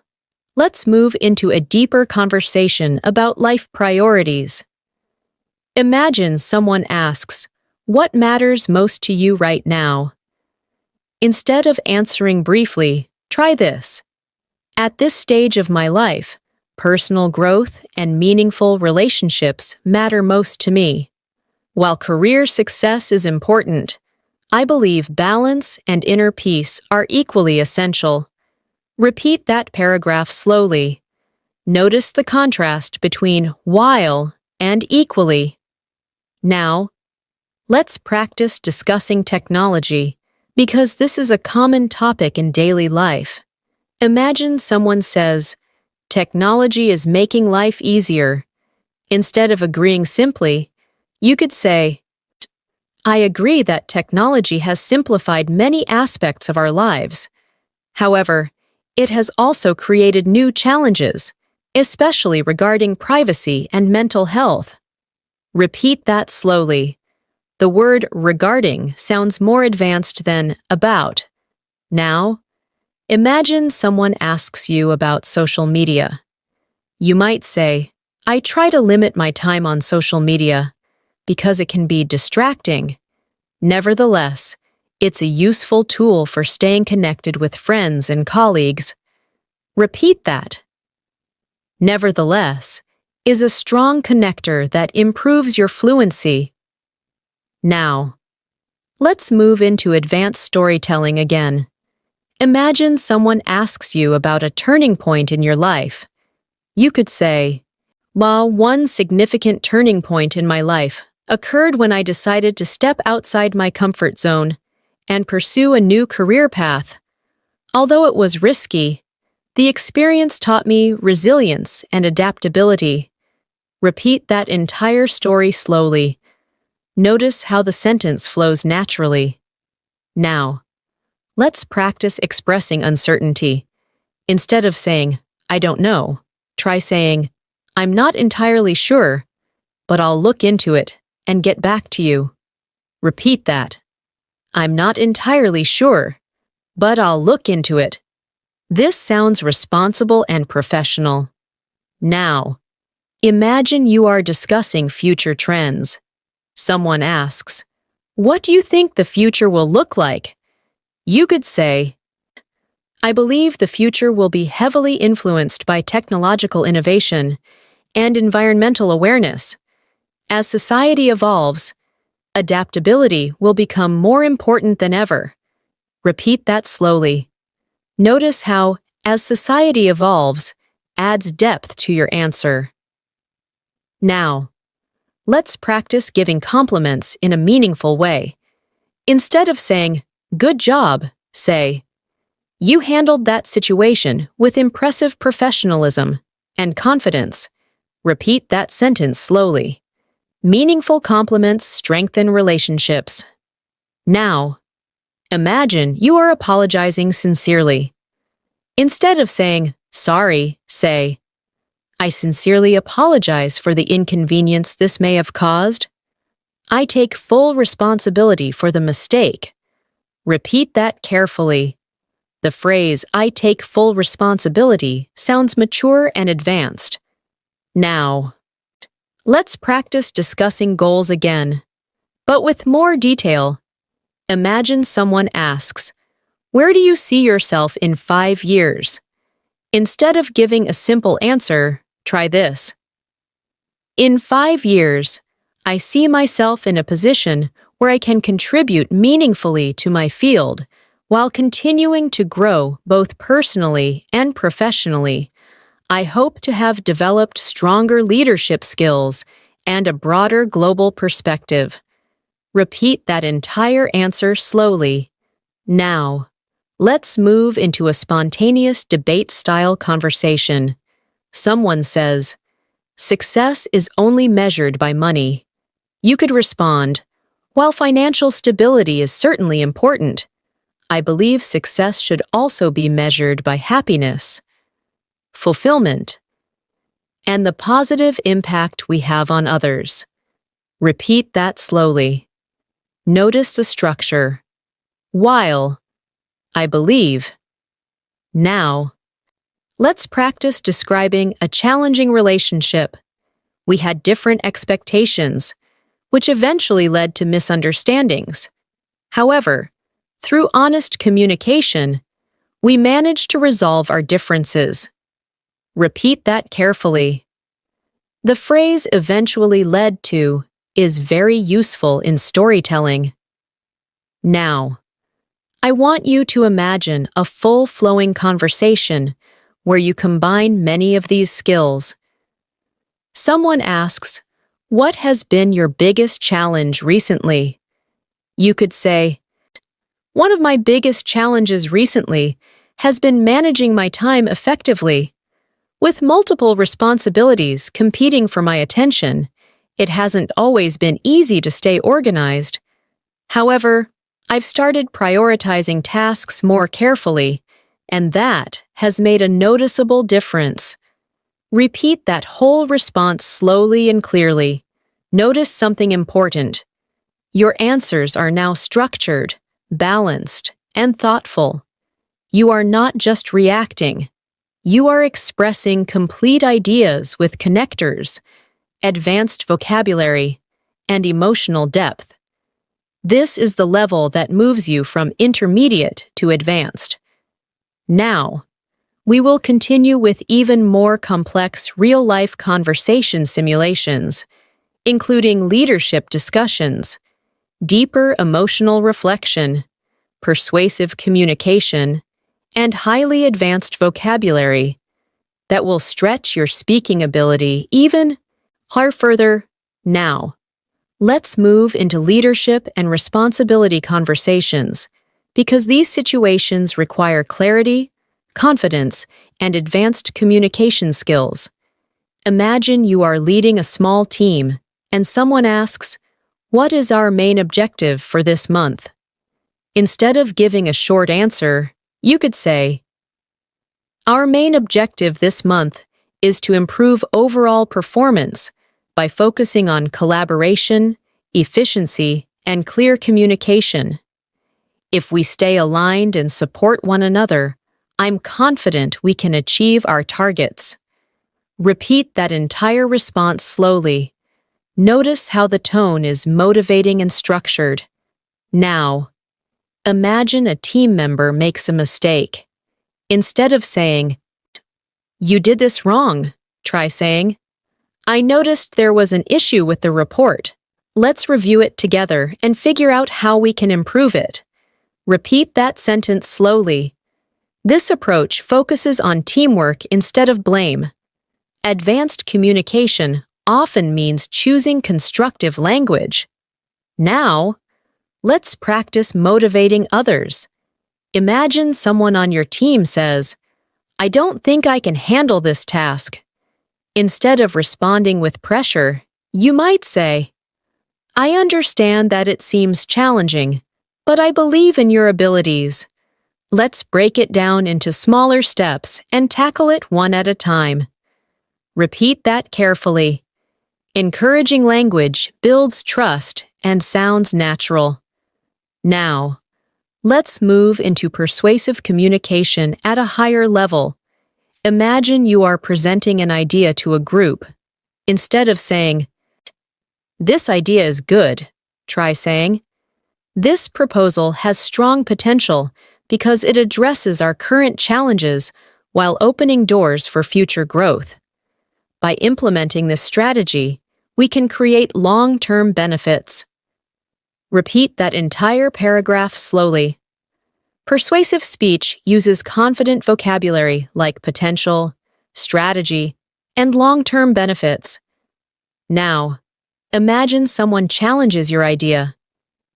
let's move into a deeper conversation about life priorities. Imagine someone asks, "What matters most to you right now?" Instead of answering briefly, try this. "At this stage of my life, personal growth and meaningful relationships matter most to me. While career success is important, I believe balance and inner peace are equally essential." Repeat that paragraph slowly. Notice the contrast between while and equally. Now, let's practice discussing technology, because this is a common topic in daily life. Imagine someone says, "Technology is making life easier." Instead of agreeing simply, you could say, "I agree that technology has simplified many aspects of our lives. However, it has also created new challenges, especially regarding privacy and mental health." Repeat that slowly. The word regarding sounds more advanced than about. Now, imagine someone asks you about social media. You might say, "I try to limit my time on social media because it can be distracting. Nevertheless, it's a useful tool for staying connected with friends and colleagues." Repeat that. Nevertheless is a strong connector that improves your fluency. Now, let's move into advanced storytelling again. Imagine someone asks you about a turning point in your life. You could say, "While one significant turning point in my life occurred when I decided to step outside my comfort zone and pursue a new career path. Although it was risky, the experience taught me resilience and adaptability." Repeat that entire story slowly. Notice how the sentence flows naturally. Now, let's practice expressing uncertainty. Instead of saying, "I don't know," try saying, "I'm not entirely sure, but I'll look into it and get back to you." Repeat that. "I'm not entirely sure, but I'll look into it." This sounds responsible and professional. Now, imagine you are discussing future trends. Someone asks, "What do you think the future will look like?" You could say, "I believe the future will be heavily influenced by technological innovation and environmental awareness. As society evolves, adaptability will become more important than ever." Repeat that slowly. Notice how, "as society evolves," adds depth to your answer. Now, let's practice giving compliments in a meaningful way. Instead of saying, "Good job," say, "You handled that situation with impressive professionalism and confidence." Repeat that sentence slowly. Meaningful compliments strengthen relationships. Now, imagine you are apologizing sincerely. Instead of saying, "Sorry," say, "I sincerely apologize for the inconvenience this may have caused. I take full responsibility for the mistake." Repeat that carefully. The phrase, "I take full responsibility," sounds mature and advanced. Now, let's practice discussing goals again, but with more detail. Imagine someone asks, "Where do you see yourself in 5 years?" Instead of giving a simple answer, try this. "In 5 years, I see myself in a position where I can contribute meaningfully to my field while continuing to grow both personally and professionally. I hope to have developed stronger leadership skills and a broader global perspective." Repeat that entire answer slowly. Now, let's move into a spontaneous debate-style conversation. Someone says, "Success is only measured by money." You could respond, "While financial stability is certainly important, I believe success should also be measured by happiness, fulfillment, and the positive impact we have on others." Repeat that slowly. Notice the structure. While, I believe. Now, let's practice describing a challenging relationship. We had different expectations, which eventually led to misunderstandings. However, through honest communication, we managed to resolve our differences. Repeat that carefully. The phrase "eventually led to" is very useful in storytelling. Now, I want you to imagine a full-flowing conversation where you combine many of these skills. Someone asks, "What has been your biggest challenge recently?" You could say, "One of my biggest challenges recently has been managing my time effectively. With multiple responsibilities competing for my attention, it hasn't always been easy to stay organized. However, I've started prioritizing tasks more carefully, and that has made a noticeable difference." Repeat that whole response slowly and clearly. Notice something important. Your answers are now structured, balanced, and thoughtful. You are not just reacting. You are expressing complete ideas with connectors, advanced vocabulary, and emotional depth. This is the level that moves you from intermediate to advanced. Now, we will continue with even more complex real-life conversation simulations, including leadership discussions, deeper emotional reflection, persuasive communication, and highly advanced vocabulary that will stretch your speaking ability even further. Now, let's move into leadership and responsibility conversations, because these situations require clarity, confidence, and advanced communication skills. Imagine you are leading a small team, and someone asks, "What is our main objective for this month?" Instead of giving a short answer, you could say, "Our main objective this month is to improve overall performance by focusing on collaboration, efficiency, and clear communication. If we stay aligned and support one another, I'm confident we can achieve our targets." Repeat that entire response slowly. Notice how the tone is motivating and structured. Now, imagine a team member makes a mistake. Instead of saying, "You did this wrong," try saying, "I noticed there was an issue with the report. Let's review it together and figure out how we can improve it." Repeat that sentence slowly. This approach focuses on teamwork instead of blame. Advanced communication often means choosing constructive language. Now, let's practice motivating others. Imagine someone on your team says, "I don't think I can handle this task." Instead of responding with pressure, you might say, "I understand that it seems challenging, but I believe in your abilities. Let's break it down into smaller steps and tackle it one at a time." Repeat that carefully. Encouraging language builds trust and sounds natural. Now, let's move into persuasive communication at a higher level. Imagine you are presenting an idea to a group. Instead of saying, "This idea is good," try saying, "This proposal has strong potential because it addresses our current challenges while opening doors for future growth." By implementing this strategy, we can create long-term benefits. Repeat that entire paragraph slowly. Persuasive speech uses confident vocabulary like potential, strategy, and long-term benefits. Now, imagine someone challenges your idea.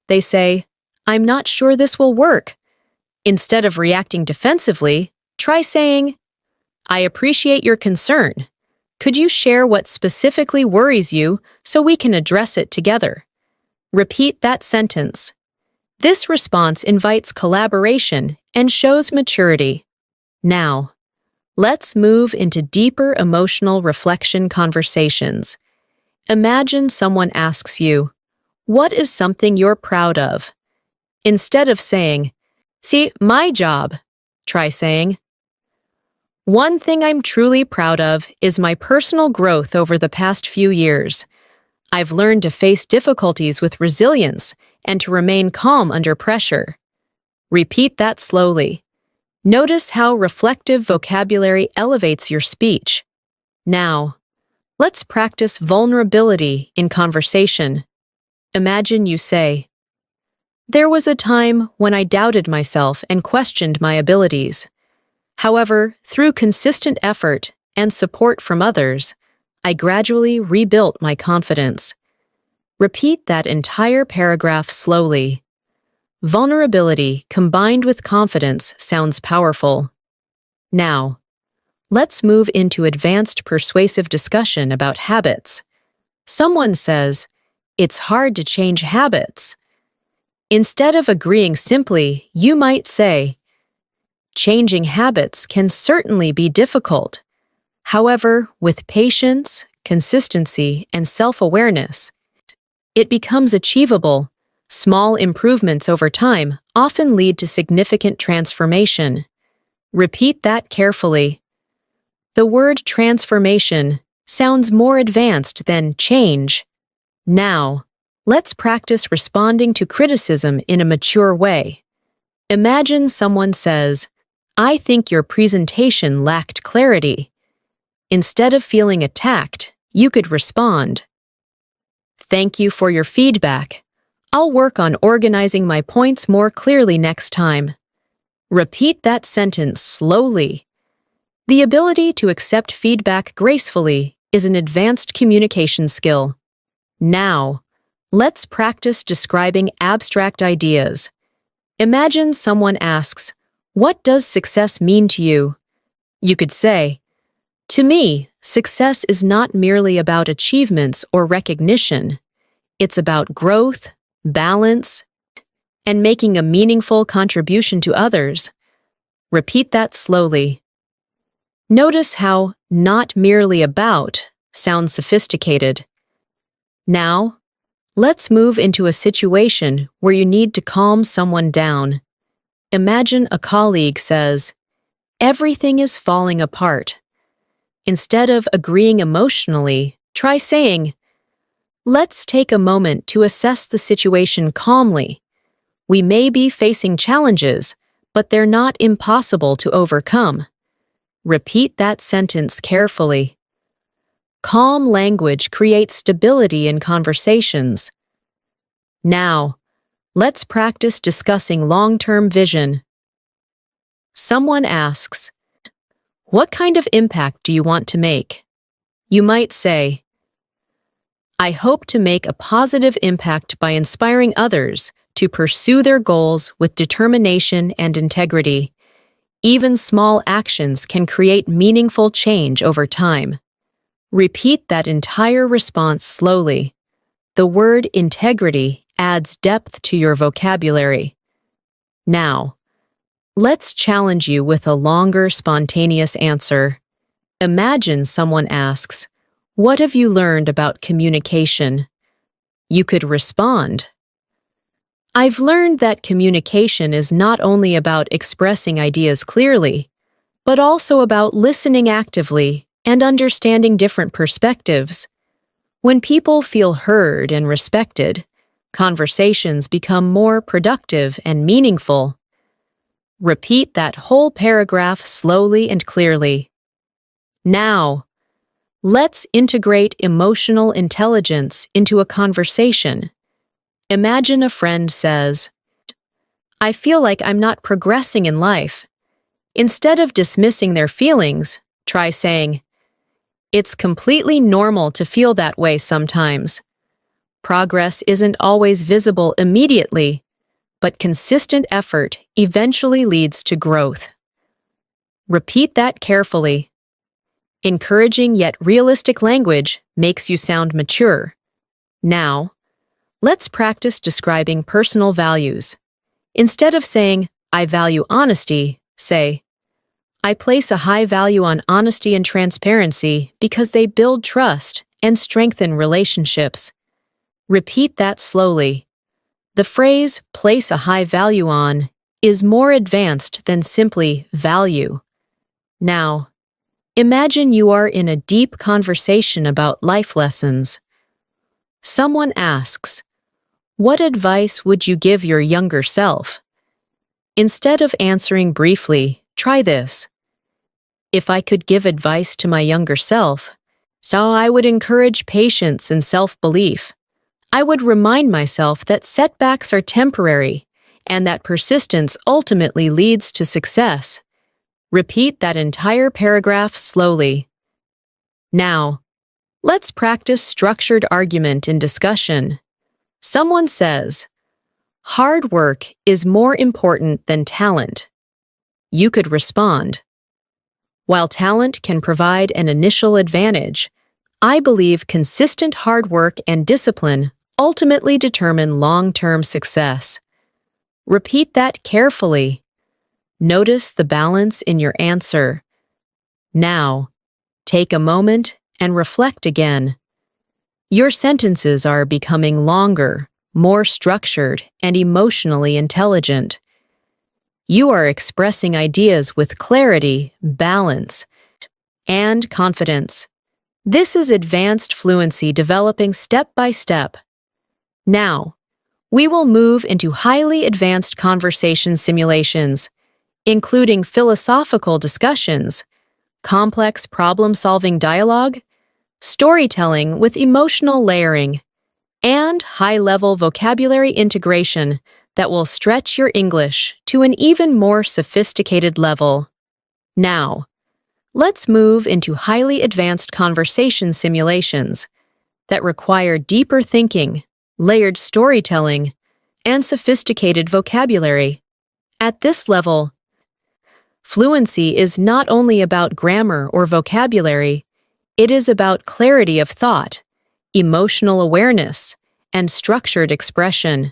They say, "I'm not sure this will work." Instead of reacting defensively, try saying, "I appreciate your concern. Could you share what specifically worries you so we can address it together? Repeat that sentence. This response invites collaboration and shows maturity. Now, let's move into deeper emotional reflection conversations. Imagine someone asks you, "What is something you're proud of?" Instead of saying, "See, my job," try saying, "One thing I'm truly proud of is my personal growth over the past few years. I've learned to face difficulties with resilience and to remain calm under pressure." Repeat that slowly. Notice how reflective vocabulary elevates your speech. Now, let's practice vulnerability in conversation. Imagine you say, "There was a time when I doubted myself and questioned my abilities. However, through consistent effort and support from others, I gradually rebuilt my confidence." Repeat that entire paragraph slowly. Vulnerability combined with confidence sounds powerful. Now, let's move into advanced persuasive discussion about habits. Someone says, "It's hard to change habits." Instead of agreeing simply, you might say, "Changing habits can certainly be difficult. However, with patience, consistency, and self-awareness, it becomes achievable. Small improvements over time often lead to significant transformation." Repeat that carefully. The word transformation sounds more advanced than change. Now, let's practice responding to criticism in a mature way. Imagine someone says, "I think your presentation lacked clarity." Instead of feeling attacked, you could respond, "Thank you for your feedback. I'll work on organizing my points more clearly next time." Repeat that sentence slowly. The ability to accept feedback gracefully is an advanced communication skill. Now, let's practice describing abstract ideas. Imagine someone asks, "What does success mean to you?" You could say, "To me, success is not merely about achievements or recognition. It's about growth, balance, and making a meaningful contribution to others." Repeat that slowly. Notice how "not merely about" sounds sophisticated. Now, let's move into a situation where you need to calm someone down. Imagine a colleague says, "Everything is falling apart." Instead of agreeing emotionally, try saying, "Let's take a moment to assess the situation calmly. We may be facing challenges, but they're not impossible to overcome." Repeat that sentence carefully. Calm language creates stability in conversations. Now, let's practice discussing long-term vision. Someone asks, "What kind of impact do you want to make?" You might say, "I hope to make a positive impact by inspiring others to pursue their goals with determination and integrity. Even small actions can create meaningful change over time." Repeat that entire response slowly. The word integrity adds depth to your vocabulary. Now, let's challenge you with a longer, spontaneous answer. Imagine someone asks, "What have you learned about communication?" You could respond, "I've learned that communication is not only about expressing ideas clearly, but also about listening actively and understanding different perspectives. When people feel heard and respected, conversations become more productive and meaningful." Repeat that whole paragraph slowly and clearly. Now, let's integrate emotional intelligence into a conversation. Imagine a friend says, "I feel like I'm not progressing in life." Instead of dismissing their feelings, try saying, "It's completely normal to feel that way sometimes. Progress isn't always visible immediately, but consistent effort eventually leads to growth." Repeat that carefully. Encouraging yet realistic language makes you sound mature. Now, let's practice describing personal values. Instead of saying, I value honesty, say, I place a high value on honesty and transparency because they build trust and strengthen relationships. Repeat that slowly. The phrase, place a high value on, is more advanced than simply value. Now, imagine you are in a deep conversation about life lessons. Someone asks, what advice would you give your younger self? Instead of answering briefly, try this. If I could give advice to my younger self, so I would encourage patience and self-belief. I would remind myself that setbacks are temporary and that persistence ultimately leads to success. Repeat that entire paragraph slowly. Now, let's practice structured argument in discussion. Someone says, hard work is more important than talent. You could respond, while talent can provide an initial advantage, I believe consistent hard work and discipline ultimately determine long-term success. Repeat that carefully. Notice the balance in your answer. Now, take a moment and reflect again. Your sentences are becoming longer, more structured, and emotionally intelligent. You are expressing ideas with clarity, balance, and confidence. This is advanced fluency developing step by step. Now, we will move into highly advanced conversation simulations, including philosophical discussions, complex problem-solving dialogue, storytelling with emotional layering, and high-level vocabulary integration that will stretch your English to an even more sophisticated level. Now, let's move into highly advanced conversation simulations that require deeper thinking, layered storytelling, and sophisticated vocabulary. At this level, fluency is not only about grammar or vocabulary, it is about clarity of thought, emotional awareness, and structured expression.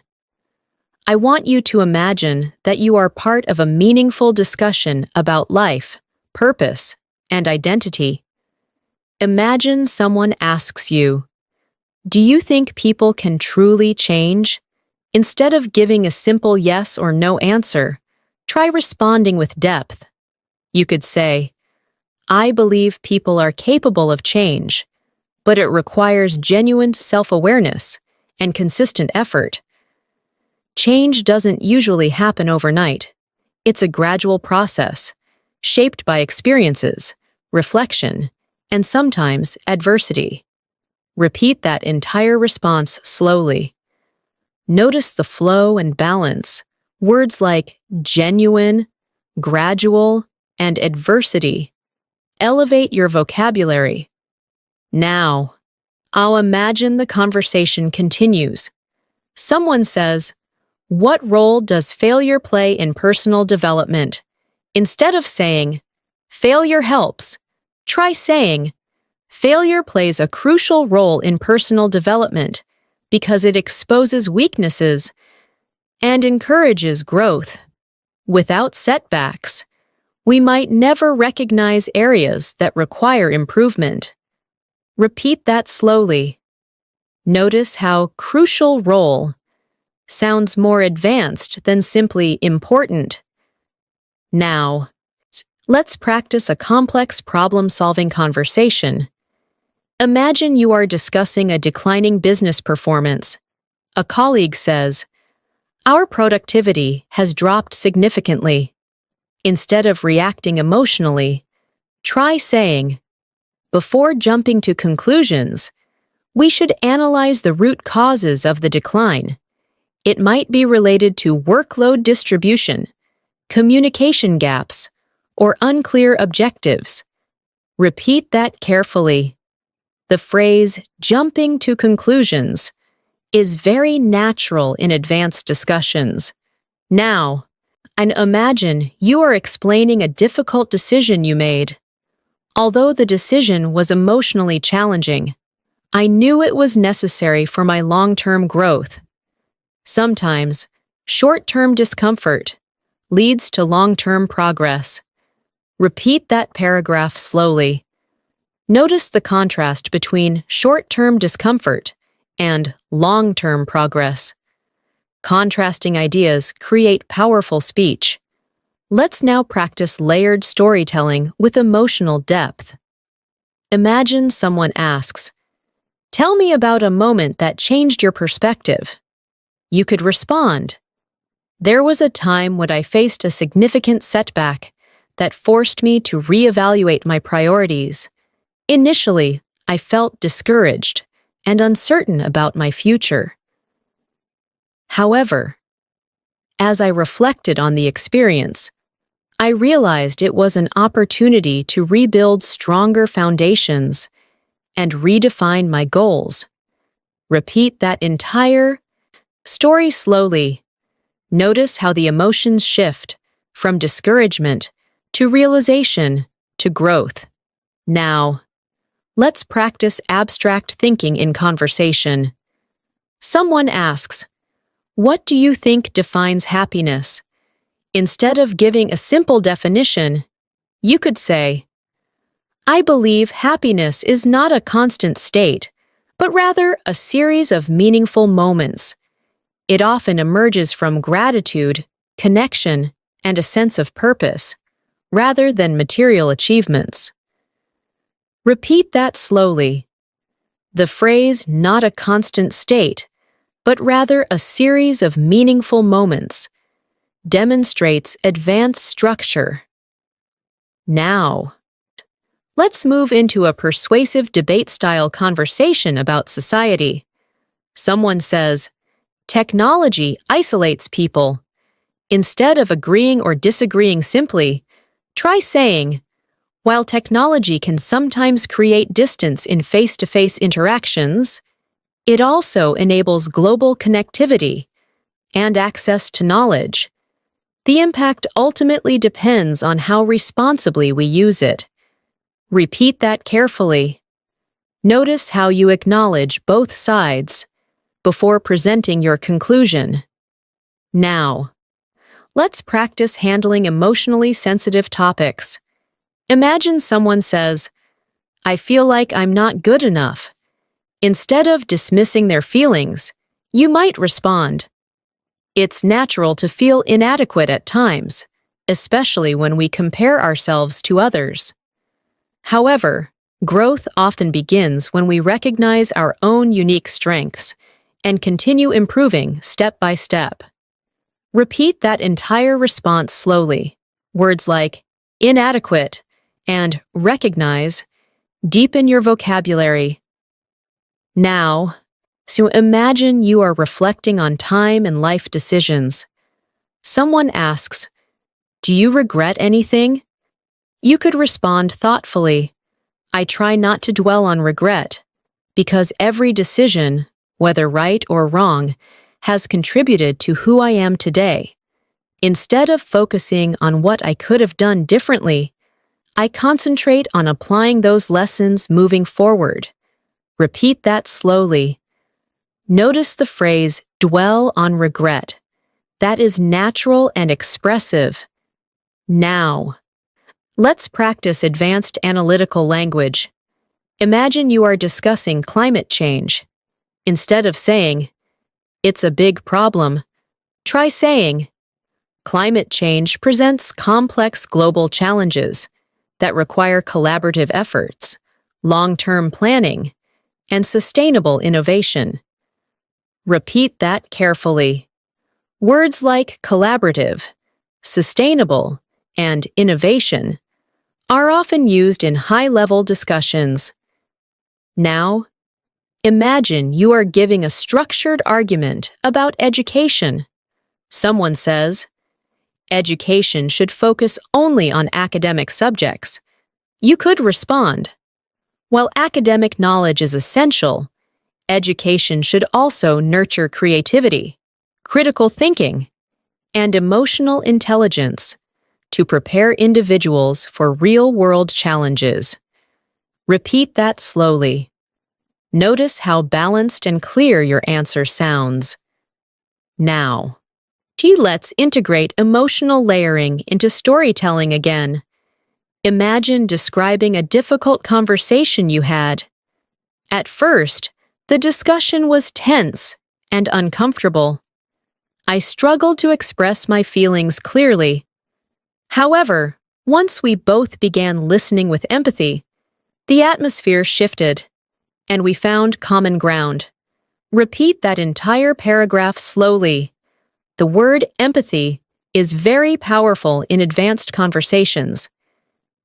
I want you to imagine that you are part of a meaningful discussion about life, purpose, and identity. Imagine someone asks you, do you think people can truly change? Instead of giving a simple yes or no answer, try responding with depth. You could say, I believe people are capable of change, but it requires genuine self-awareness and consistent effort. Change doesn't usually happen overnight. It's a gradual process, shaped by experiences, reflection, and sometimes adversity. Repeat that entire response slowly. Notice the flow and balance. Words like genuine, gradual, and adversity elevate your vocabulary. Now, I'll imagine the conversation continues. Someone says, what role does failure play in personal development? Instead of saying, failure helps, try saying, failure plays a crucial role in personal development because it exposes weaknesses and encourages growth. Without setbacks, we might never recognize areas that require improvement. Repeat that slowly. Notice how crucial role sounds more advanced than simply important. Now, let's practice a complex problem-solving conversation. Imagine you are discussing a declining business performance. A colleague says, our productivity has dropped significantly. Instead of reacting emotionally, try saying, before jumping to conclusions, we should analyze the root causes of the decline. It might be related to workload distribution, communication gaps, or unclear objectives. Repeat that carefully. The phrase, jumping to conclusions, is very natural in advanced discussions. Now, and imagine you are explaining a difficult decision you made. Although the decision was emotionally challenging, I knew it was necessary for my long-term growth. Sometimes, short-term discomfort leads to long-term progress. Repeat that paragraph slowly. Notice the contrast between short-term discomfort and long-term progress. Contrasting ideas create powerful speech. Let's now practice layered storytelling with emotional depth. Imagine someone asks, "Tell me about a moment that changed your perspective." You could respond, "There was a time when I faced a significant setback that forced me to reevaluate my priorities. Initially, I felt discouraged and uncertain about my future. However, as I reflected on the experience, I realized it was an opportunity to rebuild stronger foundations and redefine my goals." Repeat that entire story slowly. Notice how the emotions shift from discouragement to realization to growth. Now, let's practice abstract thinking in conversation. Someone asks, "What do you think defines happiness?" Instead of giving a simple definition, you could say, "I believe happiness is not a constant state, but rather a series of meaningful moments. It often emerges from gratitude, connection, and a sense of purpose, rather than material achievements." Repeat that slowly. The phrase "not a constant state," but rather a series of meaningful moments, demonstrates advanced structure. Now, let's move into a persuasive debate-style conversation about society. Someone says, "Technology isolates people." Instead of agreeing or disagreeing simply, try saying, "While technology can sometimes create distance in face-to-face interactions, it also enables global connectivity and access to knowledge. The impact ultimately depends on how responsibly we use it." Repeat that carefully. Notice how you acknowledge both sides before presenting your conclusion. Now, let's practice handling emotionally sensitive topics. Imagine someone says, "I feel like I'm not good enough." Instead of dismissing their feelings, you might respond, "It's natural to feel inadequate at times, especially when we compare ourselves to others. However, growth often begins when we recognize our own unique strengths and continue improving step by step." Repeat that entire response slowly. Words like inadequate and recognize deepen your vocabulary. Now, so imagine you are reflecting on time and life decisions. Someone asks, "Do you regret anything?" You could respond thoughtfully, "I try not to dwell on regret, because every decision, whether right or wrong, has contributed to who I am today. Instead of focusing on what I could have done differently, I concentrate on applying those lessons moving forward." Repeat that slowly. Notice the phrase, "dwell on regret." That is natural and expressive. Now, let's practice advanced analytical language. Imagine you are discussing climate change. Instead of saying, "It's a big problem," try saying, "Climate change presents complex global challenges that require collaborative efforts, long-term planning, and sustainable innovation." Repeat that carefully. Words like collaborative, sustainable, and innovation are often used in high-level discussions. Now, imagine you are giving a structured argument about education. Someone says, "Education should focus only on academic subjects." You could respond, "While academic knowledge is essential, education should also nurture creativity, critical thinking, and emotional intelligence to prepare individuals for real-world challenges." Repeat that slowly. Notice how balanced and clear your answer sounds. Now, let's integrate emotional layering into storytelling again. Imagine describing a difficult conversation you had. At first, the discussion was tense and uncomfortable. I struggled to express my feelings clearly. However, once we both began listening with empathy, the atmosphere shifted, and we found common ground. Repeat that entire paragraph slowly. The word empathy is very powerful in advanced conversations.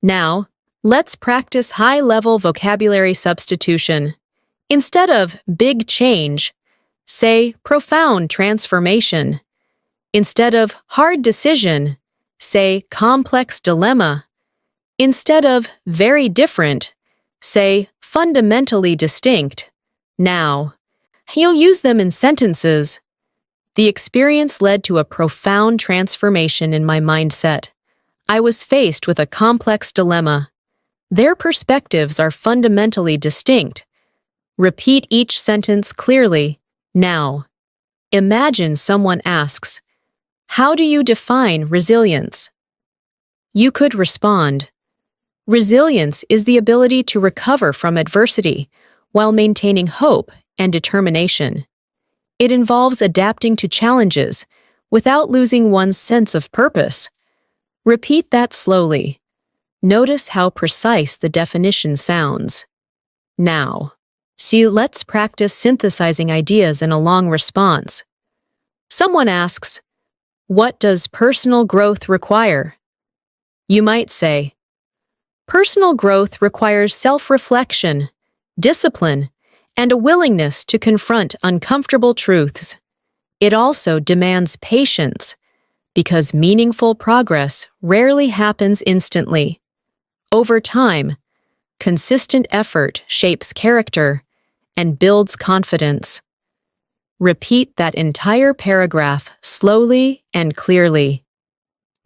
Now, let's practice high-level vocabulary substitution. Instead of big change, say profound transformation. Instead of hard decision, say complex dilemma. Instead of very different, say fundamentally distinct. Now, you'll use them in sentences. The experience led to a profound transformation in my mindset. I was faced with a complex dilemma. Their perspectives are fundamentally distinct. Repeat each sentence clearly. Now, imagine someone asks, "How do you define resilience?" You could respond, "Resilience is the ability to recover from adversity while maintaining hope and determination. It involves adapting to challenges without losing one's sense of purpose." Repeat that slowly. Notice how precise the definition sounds. Now, let's practice synthesizing ideas in a long response. Someone asks, "What does personal growth require?" You might say, "Personal growth requires self-reflection, discipline, and a willingness to confront uncomfortable truths. It also demands patience, because meaningful progress rarely happens instantly. Over time, consistent effort shapes character and builds confidence." Repeat that entire paragraph slowly and clearly.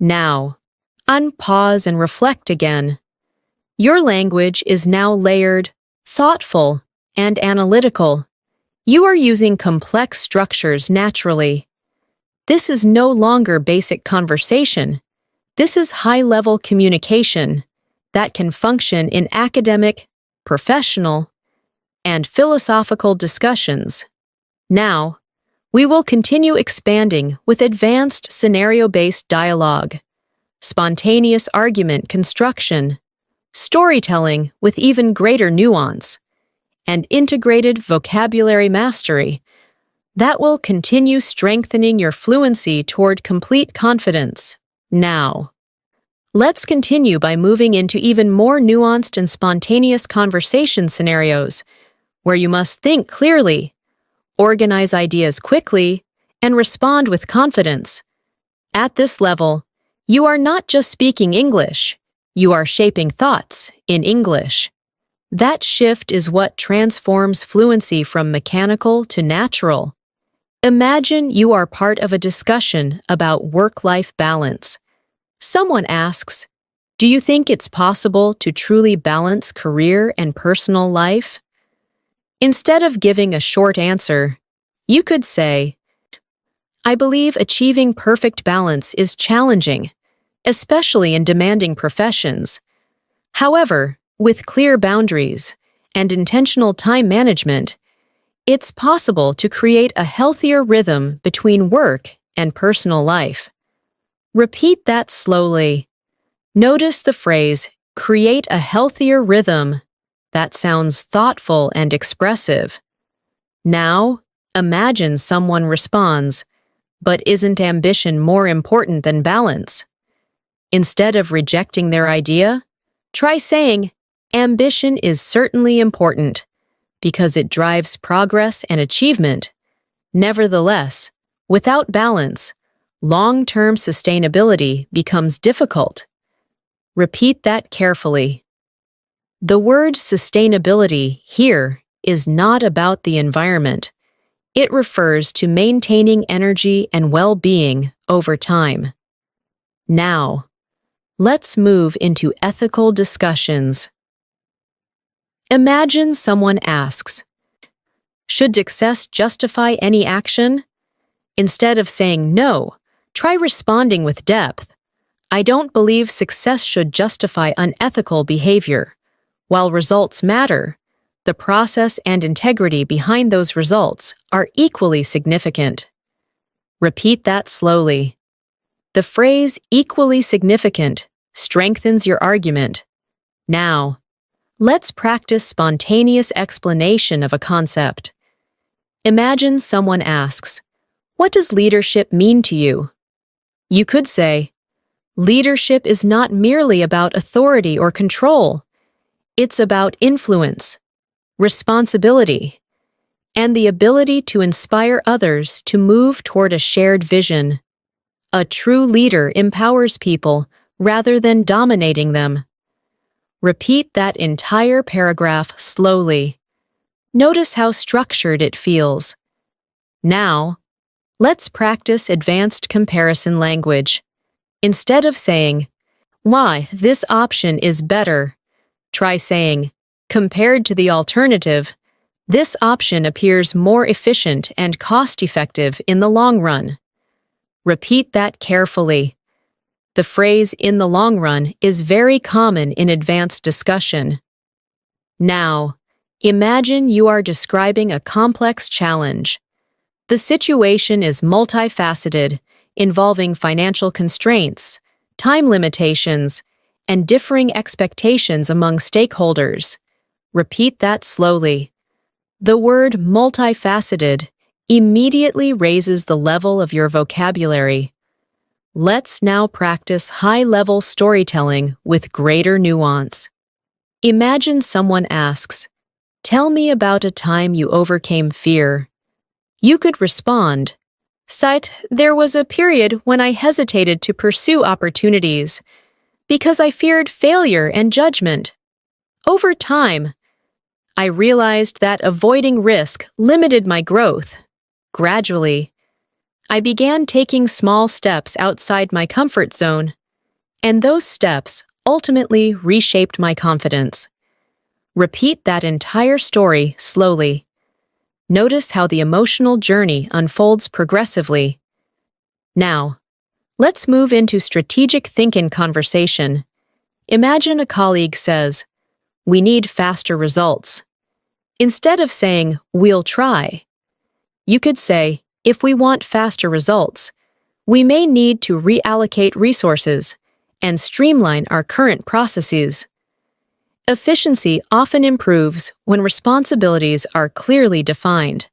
Now, unpause and reflect again. Your language is now layered, thoughtful, and analytical. You are using complex structures naturally. This is no longer basic conversation. This is high-level communication that can function in academic, professional, and philosophical discussions. Now, we will continue expanding with advanced scenario-based dialogue, spontaneous argument construction, storytelling with even greater nuance, and integrated vocabulary mastery that will continue strengthening your fluency toward complete confidence. Now, let's continue by moving into even more nuanced and spontaneous conversation scenarios where you must think clearly, organize ideas quickly, and respond with confidence. At this level, you are not just speaking English, you are shaping thoughts in English. That shift is what transforms fluency from mechanical to natural. Imagine you are part of a discussion about work-life balance. Someone asks, "Do you think it's possible to truly balance career and personal life?" Instead of giving a short answer, you could say, "I believe achieving perfect balance is challenging, especially in demanding professions. However, with clear boundaries and intentional time management, it's possible to create a healthier rhythm between work and personal life." Repeat that slowly. Notice the phrase, "create a healthier rhythm." That sounds thoughtful and expressive. Now, imagine someone responds, "But isn't ambition more important than balance?" Instead of rejecting their idea, try saying, "Ambition is certainly important, because it drives progress and achievement. Nevertheless, without balance, long-term sustainability becomes difficult." Repeat that carefully. The word sustainability here is not about the environment. It refers to maintaining energy and well-being over time. Now, let's move into ethical discussions. Imagine someone asks, "Should success justify any action?" Instead of saying no, try responding with depth. "I don't believe success should justify unethical behavior. While results matter, the process and integrity behind those results are equally significant." Repeat that slowly. The phrase "equally significant" strengthens your argument. Now, let's practice spontaneous explanation of a concept. Imagine someone asks, "What does leadership mean to you?" You could say, "Leadership is not merely about authority or control. It's about influence, responsibility, and the ability to inspire others to move toward a shared vision. A true leader empowers people rather than dominating them." Repeat that entire paragraph slowly. Notice how structured it feels. Now, let's practice advanced comparison language. Instead of saying, "Why, this option is better," try saying, "Compared to the alternative, this option appears more efficient and cost-effective in the long run." Repeat that carefully. The phrase "in the long run" is very common in advanced discussion. Now, imagine you are describing a complex challenge. The situation is multifaceted, involving financial constraints, time limitations, and differing expectations among stakeholders. Repeat that slowly. The word multifaceted immediately raises the level of your vocabulary. Let's now practice high-level storytelling with greater nuance. Imagine someone asks, "Tell me about a time you overcame fear." You could respond, "Cite, there was a period when I hesitated to pursue opportunities because I feared failure and judgment. Over time, I realized that avoiding risk limited my growth. Gradually, I began taking small steps outside my comfort zone, and those steps ultimately reshaped my confidence." Repeat that entire story slowly. Notice how the emotional journey unfolds progressively. Now, let's move into strategic thinking conversation. Imagine a colleague says, "We need faster results." Instead of saying, "We'll try," you could say, "If we want faster results, we may need to reallocate resources and streamline our current processes." Efficiency often improves when responsibilities are clearly defined.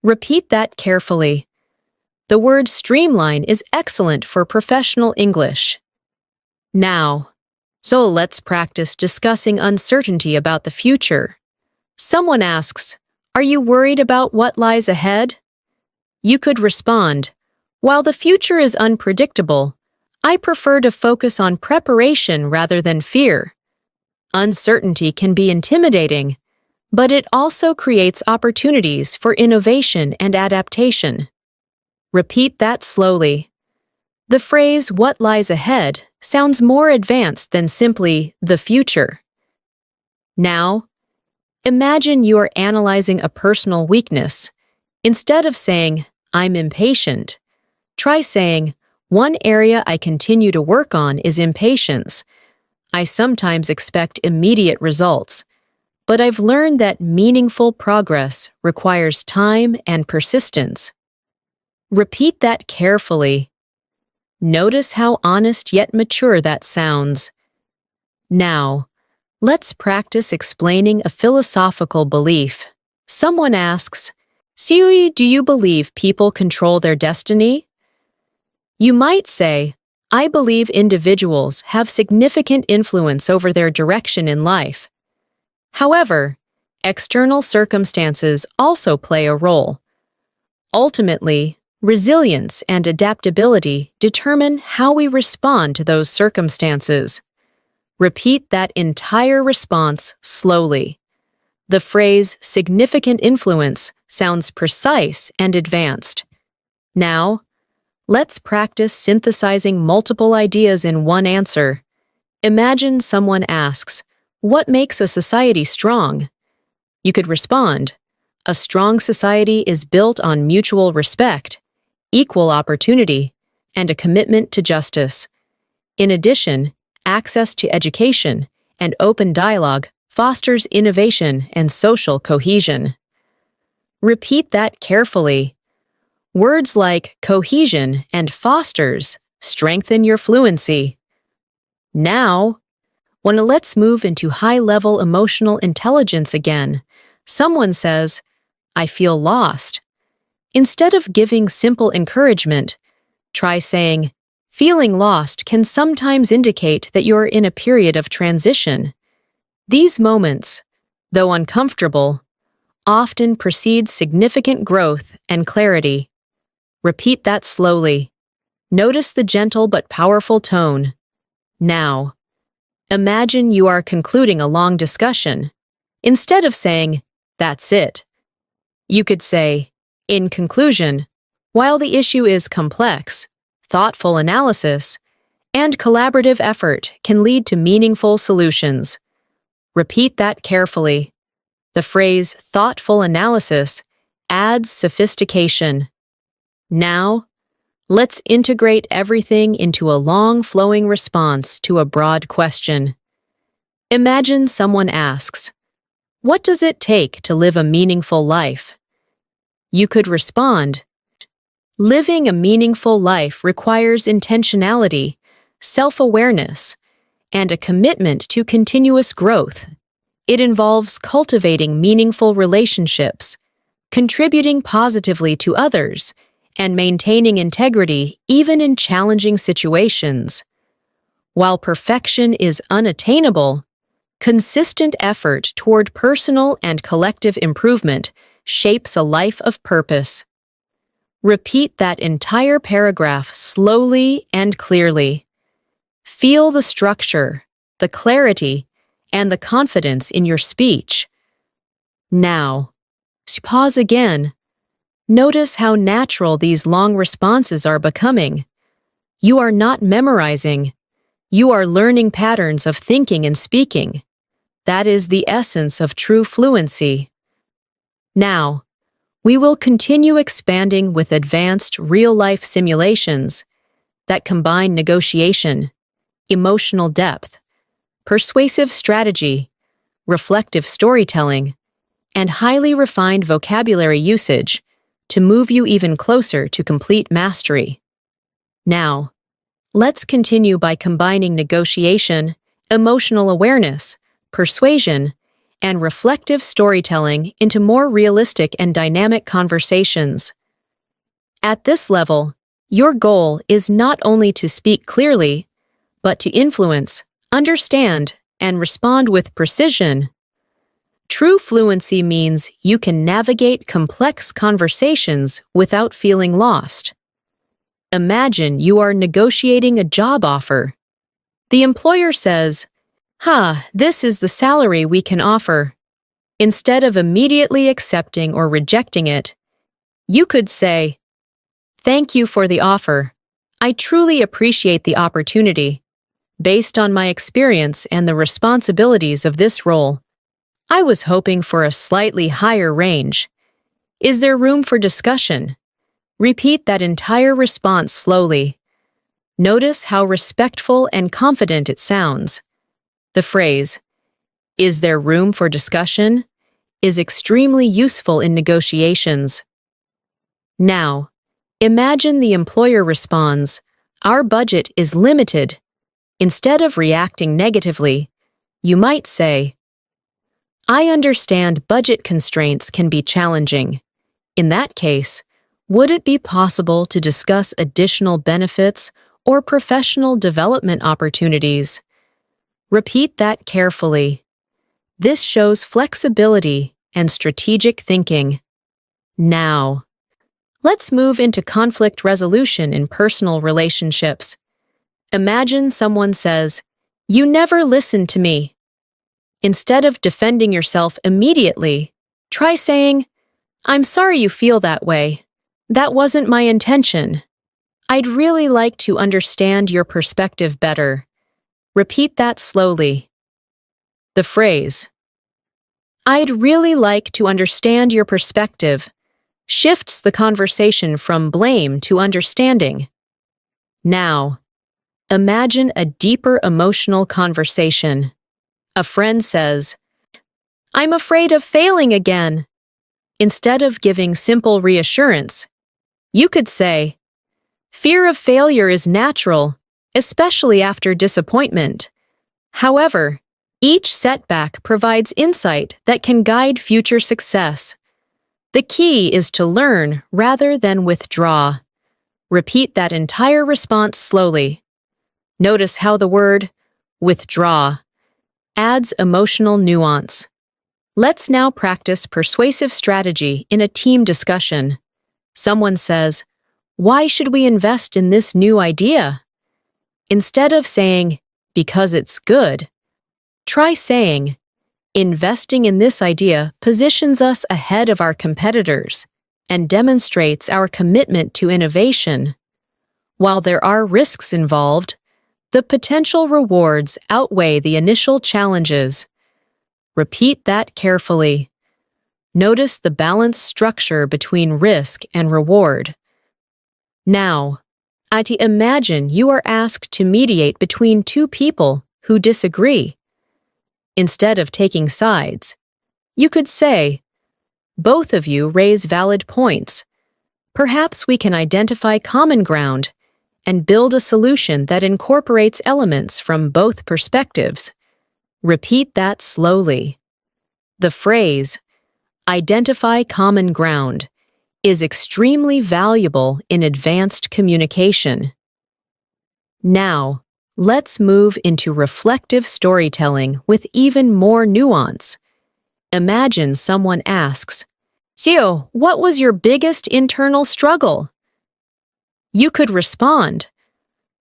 Repeat that carefully. The word streamline is excellent for professional English. Now, so let's practice discussing uncertainty about the future. Someone asks, "Are you worried about what lies ahead?" You could respond, "While the future is unpredictable, I prefer to focus on preparation rather than fear." Uncertainty can be intimidating, but it also creates opportunities for innovation and adaptation. Repeat that slowly. The phrase "what lies ahead" sounds more advanced than simply "the future." Now, imagine you are analyzing a personal weakness. Instead of saying, "I'm impatient," try saying, "One area I continue to work on is impatience. I sometimes expect immediate results, but I've learned that meaningful progress requires time and persistence." Repeat that carefully. Notice how honest yet mature that sounds. Now, let's practice explaining a philosophical belief. Someone asks, "Sui, do you believe people control their destiny?" You might say, "I believe individuals have significant influence over their direction in life. However, external circumstances also play a role. Ultimately, resilience and adaptability determine how we respond to those circumstances." Repeat that entire response slowly. The phrase "significant influence" sounds precise and advanced. Now, let's practice synthesizing multiple ideas in one answer. Imagine someone asks, What makes a society strong? You could respond, a strong society is built on mutual respect, equal opportunity, and a commitment to justice. In addition, access to education and open dialogue fosters innovation and social cohesion. Repeat that carefully. Words like cohesion and fosters strengthen your fluency. Now, let's move into high-level emotional intelligence again. Someone says, I feel lost. Instead of giving simple encouragement, try saying, feeling lost can sometimes indicate that you're in a period of transition. These moments, though uncomfortable, often precede significant growth and clarity. Repeat that slowly. Notice the gentle but powerful tone. Now, imagine you are concluding a long discussion. Instead of saying, that's it, you could say, in conclusion, while the issue is complex, thoughtful analysis and collaborative effort can lead to meaningful solutions. Repeat that carefully. The phrase thoughtful analysis adds sophistication. Now, let's integrate everything into a long flowing response to a broad question. Imagine someone asks, what does it take to live a meaningful life? You could respond, living a meaningful life requires intentionality, self-awareness, and a commitment to continuous growth. It involves cultivating meaningful relationships, contributing positively to others, and maintaining integrity even in challenging situations. While perfection is unattainable, consistent effort toward personal and collective improvement shapes a life of purpose. Repeat that entire paragraph slowly and clearly. Feel the structure, the clarity, and the confidence in your speech. Now, pause again. Notice how natural these long responses are becoming. You are not memorizing. You are learning patterns of thinking and speaking. That is the essence of true fluency. Now, we will continue expanding with advanced real-life simulations that combine negotiation, emotional depth, persuasive strategy, reflective storytelling, and highly refined vocabulary usage to move you even closer to complete mastery. Now, let's continue by combining negotiation, emotional awareness, persuasion, and reflective storytelling into more realistic and dynamic conversations. At this level, your goal is not only to speak clearly, but to influence, understand, and respond with precision. True fluency means you can navigate complex conversations without feeling lost. Imagine you are negotiating a job offer. The employer says, this is the salary we can offer. Instead of immediately accepting or rejecting it, you could say, thank you for the offer. I truly appreciate the opportunity. Based on my experience and the responsibilities of this role, I was hoping for a slightly higher range. Is there room for discussion? Repeat that entire response slowly. Notice how respectful and confident it sounds. The phrase, is there room for discussion, is extremely useful in negotiations. Now, imagine the employer responds, our budget is limited. Instead of reacting negatively, you might say, I understand budget constraints can be challenging. In that case, would it be possible to discuss additional benefits or professional development opportunities? Repeat that carefully. This shows flexibility and strategic thinking. Now, let's move into conflict resolution in personal relationships. Imagine someone says, you never listened to me. Instead of defending yourself immediately, try saying, I'm sorry you feel that way. That wasn't my intention. I'd really like to understand your perspective better. Repeat that slowly. The phrase, "I'd really like to understand your perspective," shifts the conversation from blame to understanding. Now, imagine a deeper emotional conversation. A friend says, "I'm afraid of failing again." Instead of giving simple reassurance, you could say, "Fear of failure is natural, especially after disappointment. However, each setback provides insight that can guide future success. The key is to learn rather than withdraw." Repeat that entire response slowly. Notice how the word withdraw adds emotional nuance. Let's now practice persuasive strategy in a team discussion. Someone says, "Why should we invest in this new idea?" Instead of saying, "Because it's good," try saying, "Investing in this idea positions us ahead of our competitors and demonstrates our commitment to innovation. While there are risks involved, the potential rewards outweigh the initial challenges." Repeat that carefully. Notice the balanced structure between risk and reward. Now, imagine you are asked to mediate between two people who disagree. Instead of taking sides, you could say, "Both of you raise valid points. Perhaps we can identify common ground and build a solution that incorporates elements from both perspectives." Repeat that slowly. The phrase, "identify common ground," is extremely valuable in advanced communication. Now, let's move into reflective storytelling with even more nuance. Imagine someone asks, "Xiao, what was your biggest internal struggle?" You could respond,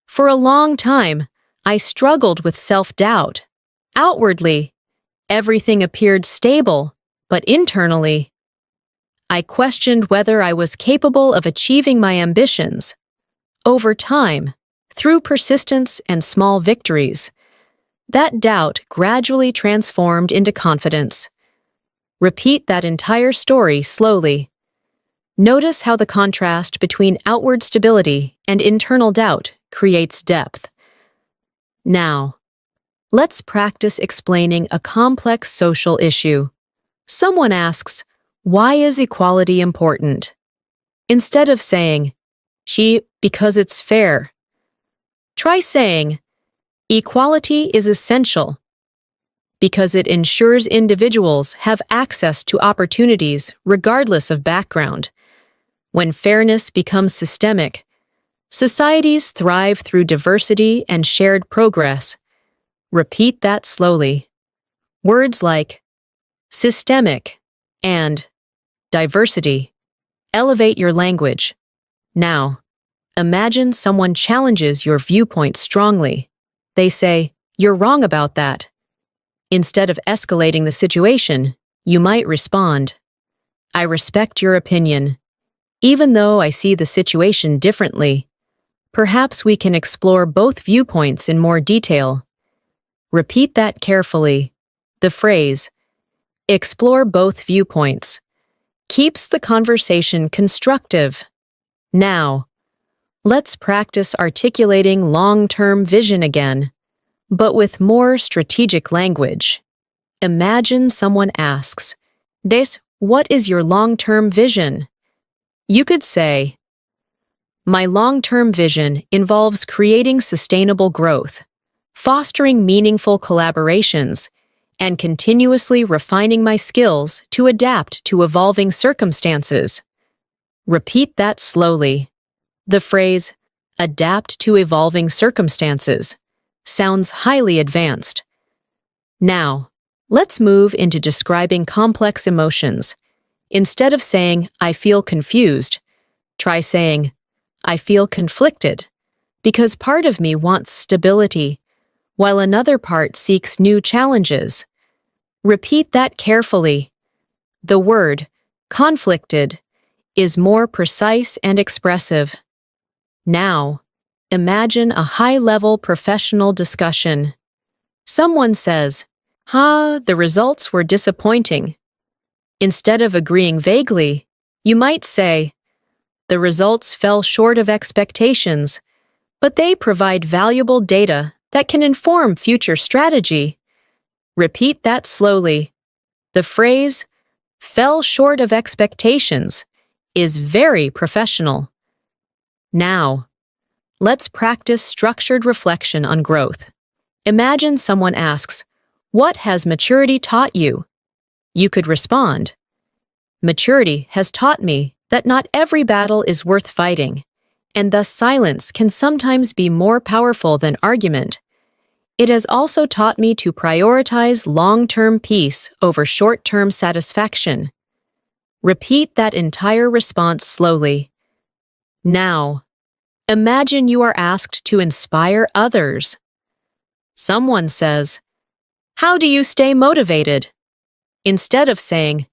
"For a long time, I struggled with self-doubt. Outwardly, everything appeared stable, but internally, I questioned whether I was capable of achieving my ambitions. Over time, through persistence and small victories, that doubt gradually transformed into confidence." Repeat that entire story slowly. Notice how the contrast between outward stability and internal doubt creates depth. Now, let's practice explaining a complex social issue. Someone asks, "Why is equality important?" Instead of saying, because it's fair," try saying, "Equality is essential because it ensures individuals have access to opportunities regardless of background. When fairness becomes systemic, societies thrive through diversity and shared progress." Repeat that slowly. Words like systemic and diversity elevate your language. Now, imagine someone challenges your viewpoint strongly. They say, "You're wrong about that." Instead of escalating the situation, you might respond, "I respect your opinion. Even though I see the situation differently, perhaps we can explore both viewpoints in more detail." Repeat that carefully. The phrase, "explore both viewpoints," keeps the conversation constructive. Now, let's practice articulating long-term vision again, but with more strategic language. Imagine someone asks, "Des, what is your long-term vision?" You could say, "My long-term vision involves creating sustainable growth, fostering meaningful collaborations, and continuously refining my skills to adapt to evolving circumstances." Repeat that slowly. The phrase, "adapt to evolving circumstances," sounds highly advanced. Now, let's move into describing complex emotions. Instead of saying, "I feel confused," try saying, "I feel conflicted," because part of me wants stability, while another part seeks new challenges. Repeat that carefully. The word, conflicted, is more precise and expressive. Now, imagine a high-level professional discussion. Someone says, The results were disappointing. Instead of agreeing vaguely, you might say, the results fell short of expectations, but they provide valuable data that can inform future strategy. Repeat that slowly. The phrase, fell short of expectations, is very professional. Now, let's practice structured reflection on growth. Imagine someone asks, "What has maturity taught you?" You could respond, "Maturity has taught me that not every battle is worth fighting, and thus silence can sometimes be more powerful than argument. It has also taught me to prioritize long-term peace over short-term satisfaction." Repeat that entire response slowly. Now, imagine you are asked to inspire others. Someone says, "How do you stay motivated?" Instead of saying,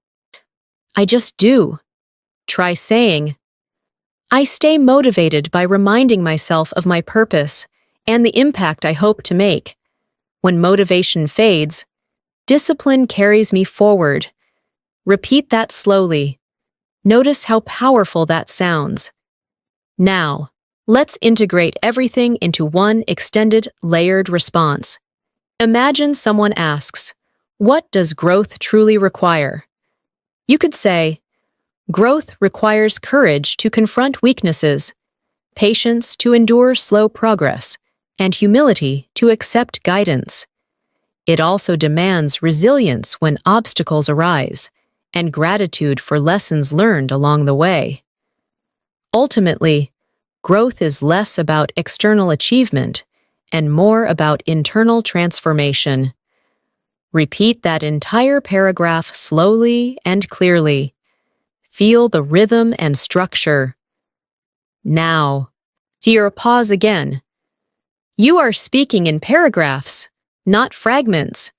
"I just do," try saying, "I stay motivated by reminding myself of my purpose and the impact I hope to make. When motivation fades, discipline carries me forward." Repeat that slowly. Notice how powerful that sounds. Now, let's integrate everything into one extended, layered response. Imagine someone asks, "What does growth truly require?" You could say, "Growth requires courage to confront weaknesses, patience to endure slow progress, and humility to accept guidance. It also demands resilience when obstacles arise, and gratitude for lessons learned along the way." Ultimately, growth is less about external achievement and more about internal transformation. Repeat that entire paragraph slowly and clearly. Feel the rhythm and structure. Now, dear, pause again. You are speaking in paragraphs, not fragments.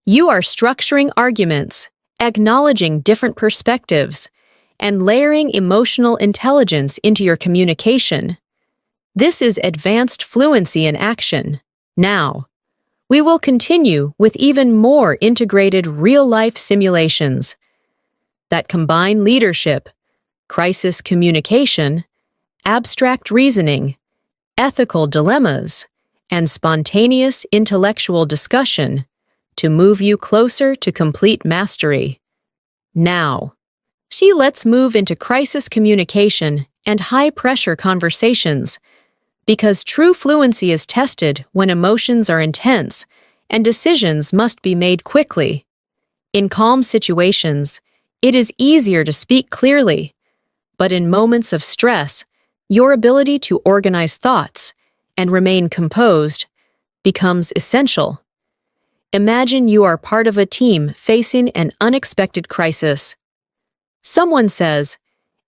You are structuring arguments, acknowledging different perspectives, and layering emotional intelligence into your communication. This is advanced fluency in action. Now, we will continue with even more integrated real-life simulations that combine leadership, crisis communication, abstract reasoning, ethical dilemmas, and spontaneous intellectual discussion to move you closer to complete mastery. Now, let's move into crisis communication and high-pressure conversations, because true fluency is tested when emotions are intense and decisions must be made quickly. In calm situations, it is easier to speak clearly, but in moments of stress, your ability to organize thoughts and remain composed becomes essential. Imagine you are part of a team facing an unexpected crisis. Someone says,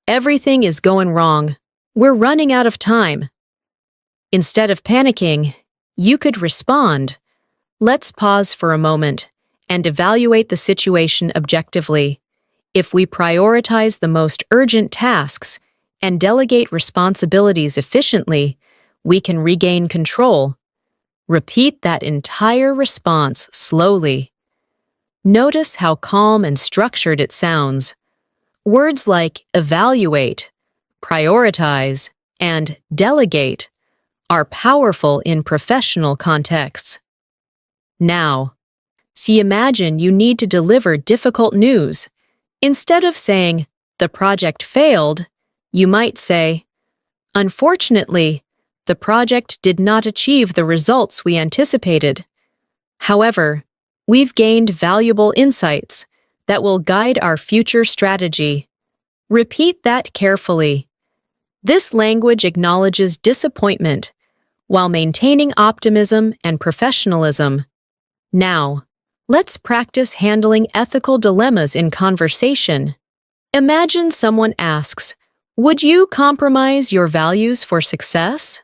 "Everything is going wrong. We're running out of time." Instead of panicking, you could respond, "Let's pause for a moment and evaluate the situation objectively. If we prioritize the most urgent tasks and delegate responsibilities efficiently, we can regain control." Repeat that entire response slowly. Notice how calm and structured it sounds. Words like evaluate, prioritize, and delegate are powerful in professional contexts. Now, imagine you need to deliver difficult news. Instead of saying, "The project failed," you might say, "Unfortunately, the project did not achieve the results we anticipated. However, we've gained valuable insights that will guide our future strategy." Repeat that carefully. This language acknowledges disappointment while maintaining optimism and professionalism. Now, let's practice handling ethical dilemmas in conversation. Imagine someone asks, "Would you compromise your values for success?"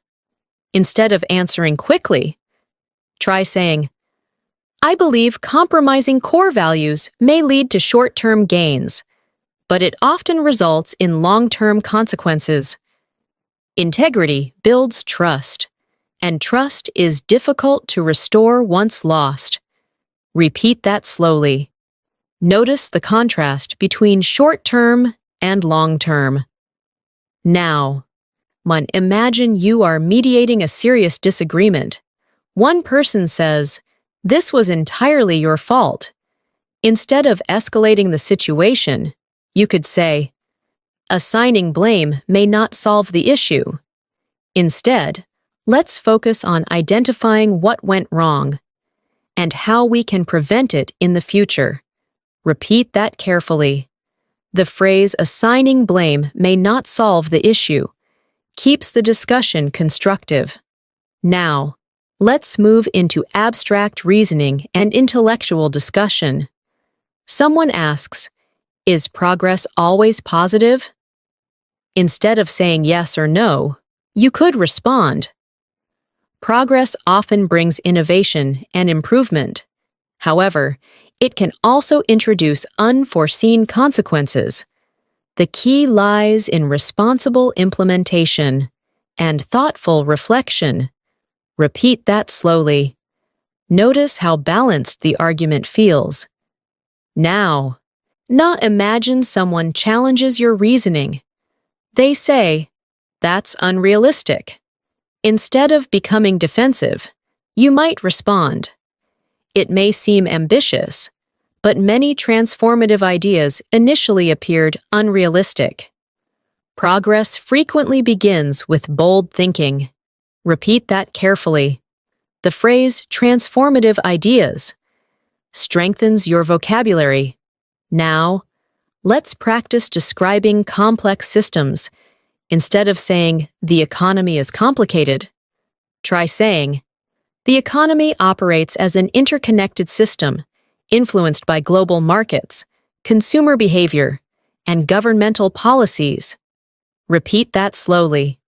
Instead of answering quickly, try saying, "I believe compromising core values may lead to short-term gains, but it often results in long-term consequences. Integrity builds trust, and trust is difficult to restore once lost. Repeat that slowly. Notice the contrast between short-term and long-term. Now, imagine you are mediating a serious disagreement. One person says, "This was entirely your fault." Instead of escalating the situation, you could say, "Assigning blame may not solve the issue." Instead, let's focus on identifying what went wrong and how we can prevent it in the future. Repeat that carefully. The phrase "assigning blame may not solve the issue" keeps the discussion constructive. Now, let's move into abstract reasoning and intellectual discussion. Someone asks, "Is progress always positive?" Instead of saying yes or no, you could respond, "Progress often brings innovation and improvement. However, it can also introduce unforeseen consequences. The key lies in responsible implementation and thoughtful reflection." Repeat that slowly. Notice how balanced the argument feels. Now, imagine someone challenges your reasoning. They say, "That's unrealistic." Instead of becoming defensive, you might respond, "It may seem ambitious, but many transformative ideas initially appeared unrealistic." Progress frequently begins with bold thinking. Repeat that carefully. The phrase "transformative ideas" strengthens your vocabulary. Now, let's practice describing complex systems. Instead of saying, "The economy is complicated," try saying, "The economy operates as an interconnected system, influenced by global markets, consumer behavior, and governmental policies." Repeat that slowly.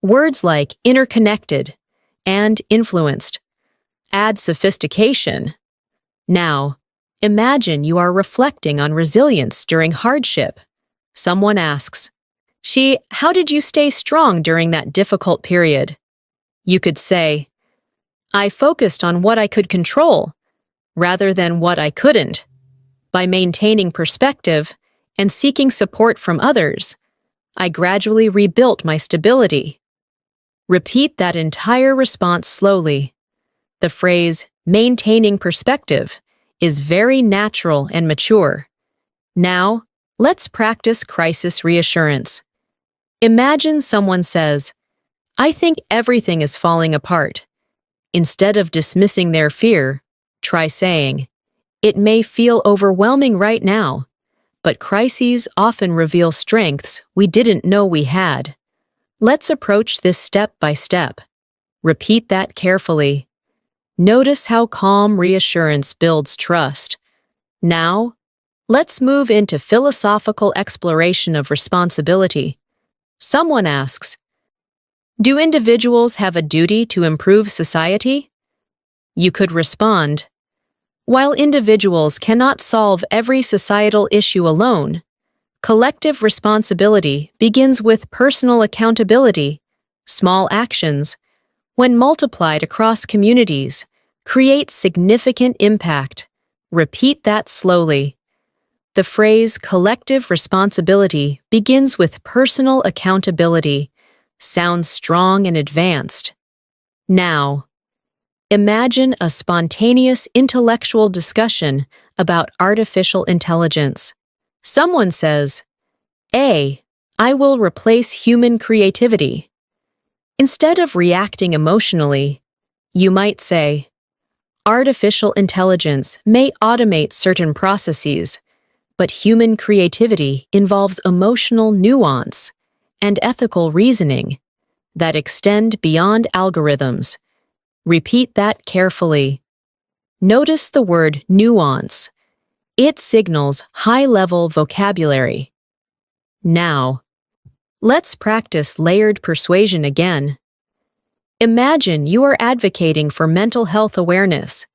Words like interconnected and influenced add sophistication. Now, imagine you are reflecting on resilience during hardship. Someone asks, "How did you stay strong during that difficult period?" You could say, "I focused on what I could control rather than what I couldn't. By maintaining perspective and seeking support from others, I gradually rebuilt my stability." Repeat that entire response slowly. The phrase "maintaining perspective" is very natural and mature. Now, let's practice crisis reassurance. Imagine someone says, "I think everything is falling apart." Instead of dismissing their fear, try saying, "It may feel overwhelming right now, but crises often reveal strengths we didn't know we had." Let's approach this step by step. Repeat that carefully. Notice how calm reassurance builds trust. Now, let's move into philosophical exploration of responsibility. Someone asks, "Do individuals have a duty to improve society?" You could respond, "While individuals cannot solve every societal issue alone, collective responsibility begins with personal accountability. Small actions, when multiplied across communities, create significant impact." Repeat that slowly. The phrase "collective responsibility begins with personal accountability" sounds strong and advanced. Now, imagine a spontaneous intellectual discussion about artificial intelligence. Someone says, "I will replace human creativity." Instead of reacting emotionally, you might say, "Artificial intelligence may automate certain processes, but human creativity involves emotional nuance and ethical reasoning that extend beyond algorithms." Repeat that carefully. Notice the word nuance. It signals high-level vocabulary. Now, let's practice layered persuasion again. Imagine you are advocating for mental health awareness.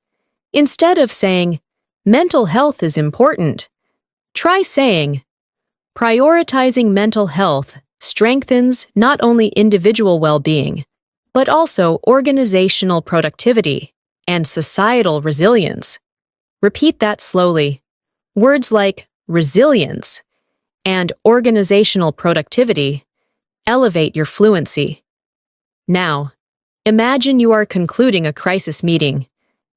Instead of saying, "Mental health is important," try saying, "Prioritizing mental health strengthens not only individual well-being, but also organizational productivity and societal resilience." Repeat that slowly. Words like resilience and organizational productivity elevate your fluency. Now, imagine you are concluding a crisis meeting.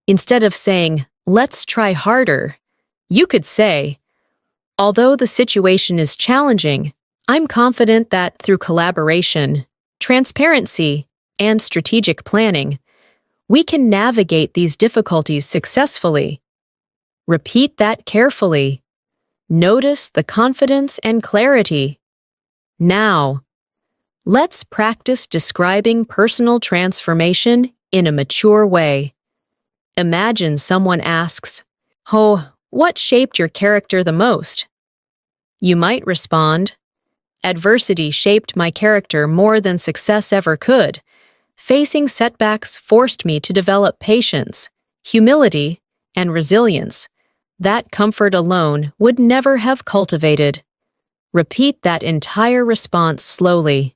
Instead of saying, "Let's try harder," you could say, "Although the situation is challenging, I'm confident that through collaboration, transparency, and strategic planning, we can navigate these difficulties successfully." Repeat that carefully. Notice the confidence and clarity. Now, let's practice describing personal transformation in a mature way. Imagine someone asks, "Oh, what shaped your character the most?" You might respond, "Adversity shaped my character more than success ever could. Facing setbacks forced me to develop patience, humility, and resilience that comfort alone would never have cultivated." Repeat that entire response slowly.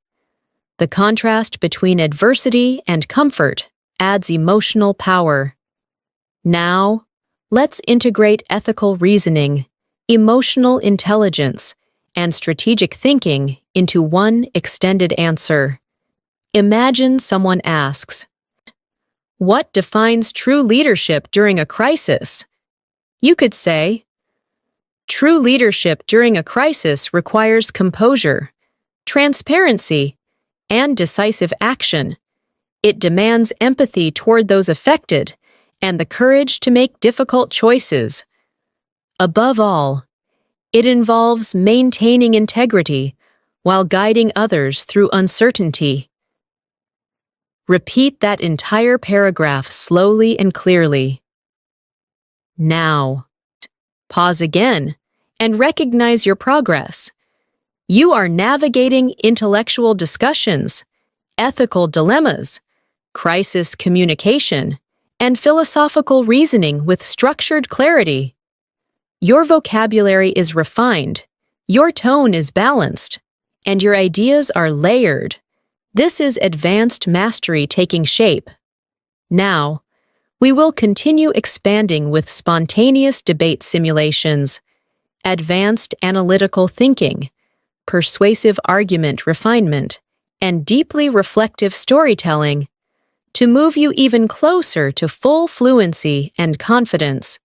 The contrast between adversity and comfort adds emotional power. Now, let's integrate ethical reasoning, emotional intelligence, and strategic thinking into one extended answer. Imagine someone asks, "What defines true leadership during a crisis?" You could say, "True leadership during a crisis requires composure, transparency, and decisive action. It demands empathy toward those affected and the courage to make difficult choices. Above all, it involves maintaining integrity while guiding others through uncertainty." Repeat that entire paragraph slowly and clearly. Now, pause again and recognize your progress. You are navigating intellectual discussions, ethical dilemmas, crisis communication, and philosophical reasoning with structured clarity. Your vocabulary is refined, your tone is balanced, and your ideas are layered. This is advanced mastery taking shape. Now, we will continue expanding with spontaneous debate simulations, advanced analytical thinking, persuasive argument refinement, and deeply reflective storytelling to move you even closer to full fluency and confidence.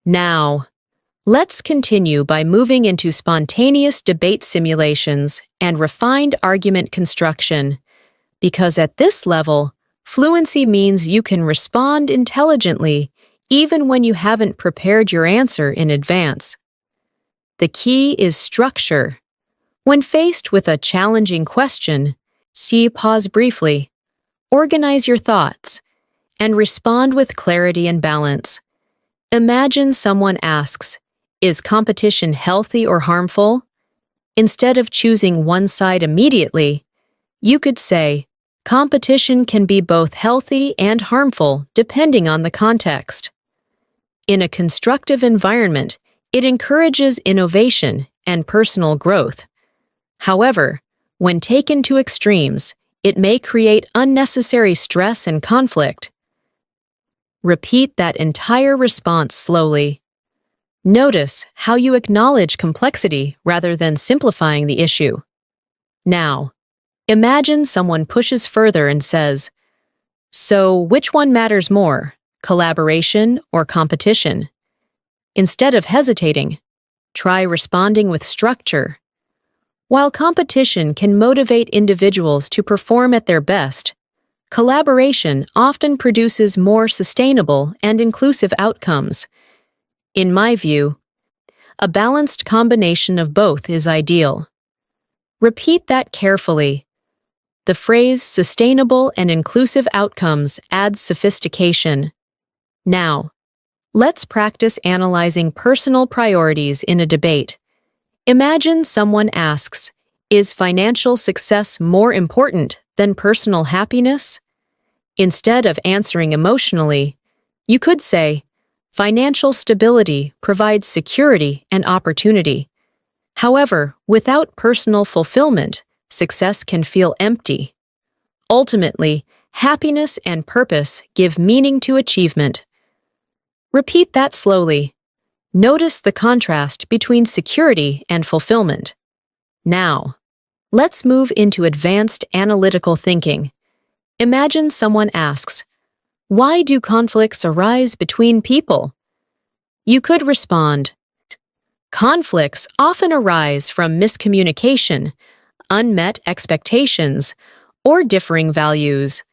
Now, let's continue by moving into spontaneous debate simulations and refined argument construction, because at this level, fluency means you can respond intelligently even when you haven't prepared your answer in advance. The key is structure. When faced with a challenging question, pause briefly, organize your thoughts, and respond with clarity and balance. Imagine someone asks, "Is competition healthy or harmful?" Instead of choosing one side immediately, you could say, "Competition can be both healthy and harmful depending on the context." In a constructive environment, it encourages innovation and personal growth. However, when taken to extremes, it may create unnecessary stress and conflict. Repeat that entire response slowly. Notice how you acknowledge complexity rather than simplifying the issue. Now, imagine someone pushes further and says, "So, which one matters more, collaboration or competition?" Instead of hesitating, try responding with structure. While competition can motivate individuals to perform at their best, collaboration often produces more sustainable and inclusive outcomes. In my view, a balanced combination of both is ideal. Repeat that carefully. The phrase "sustainable and inclusive outcomes" adds sophistication. Now, let's practice analyzing personal priorities in a debate. Imagine someone asks, "Is financial success more important than personal happiness?" Instead of answering emotionally, you could say, "Financial stability provides security and opportunity. However, without personal fulfillment, success can feel empty. Ultimately, happiness and purpose give meaning to achievement." Repeat that slowly. Notice the contrast between security and fulfillment. Now, let's move into advanced analytical thinking. Imagine someone asks, "Why do conflicts arise between people?" You could respond, "Conflicts often arise from miscommunication, unmet expectations, or differing values.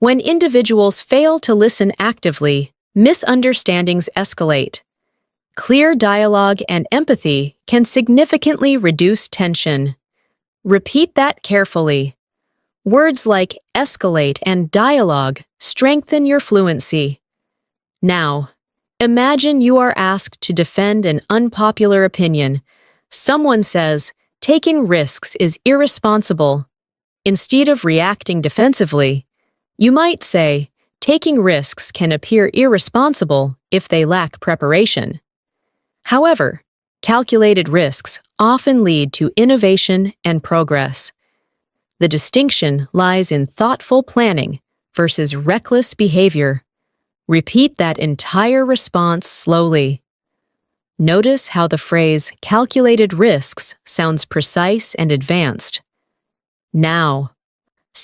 When individuals fail to listen actively, misunderstandings escalate. Clear dialogue and empathy can significantly reduce tension." Repeat that carefully. Words like escalate and dialogue strengthen your fluency. Now, imagine you are asked to defend an unpopular opinion. Someone says, "Taking risks is irresponsible." Instead of reacting defensively, you might say, "Taking risks can appear irresponsible if they lack preparation." However, calculated risks often lead to innovation and progress. The distinction lies in thoughtful planning versus reckless behavior. Repeat that entire response slowly. Notice how the phrase calculated risks sounds precise and advanced. Now,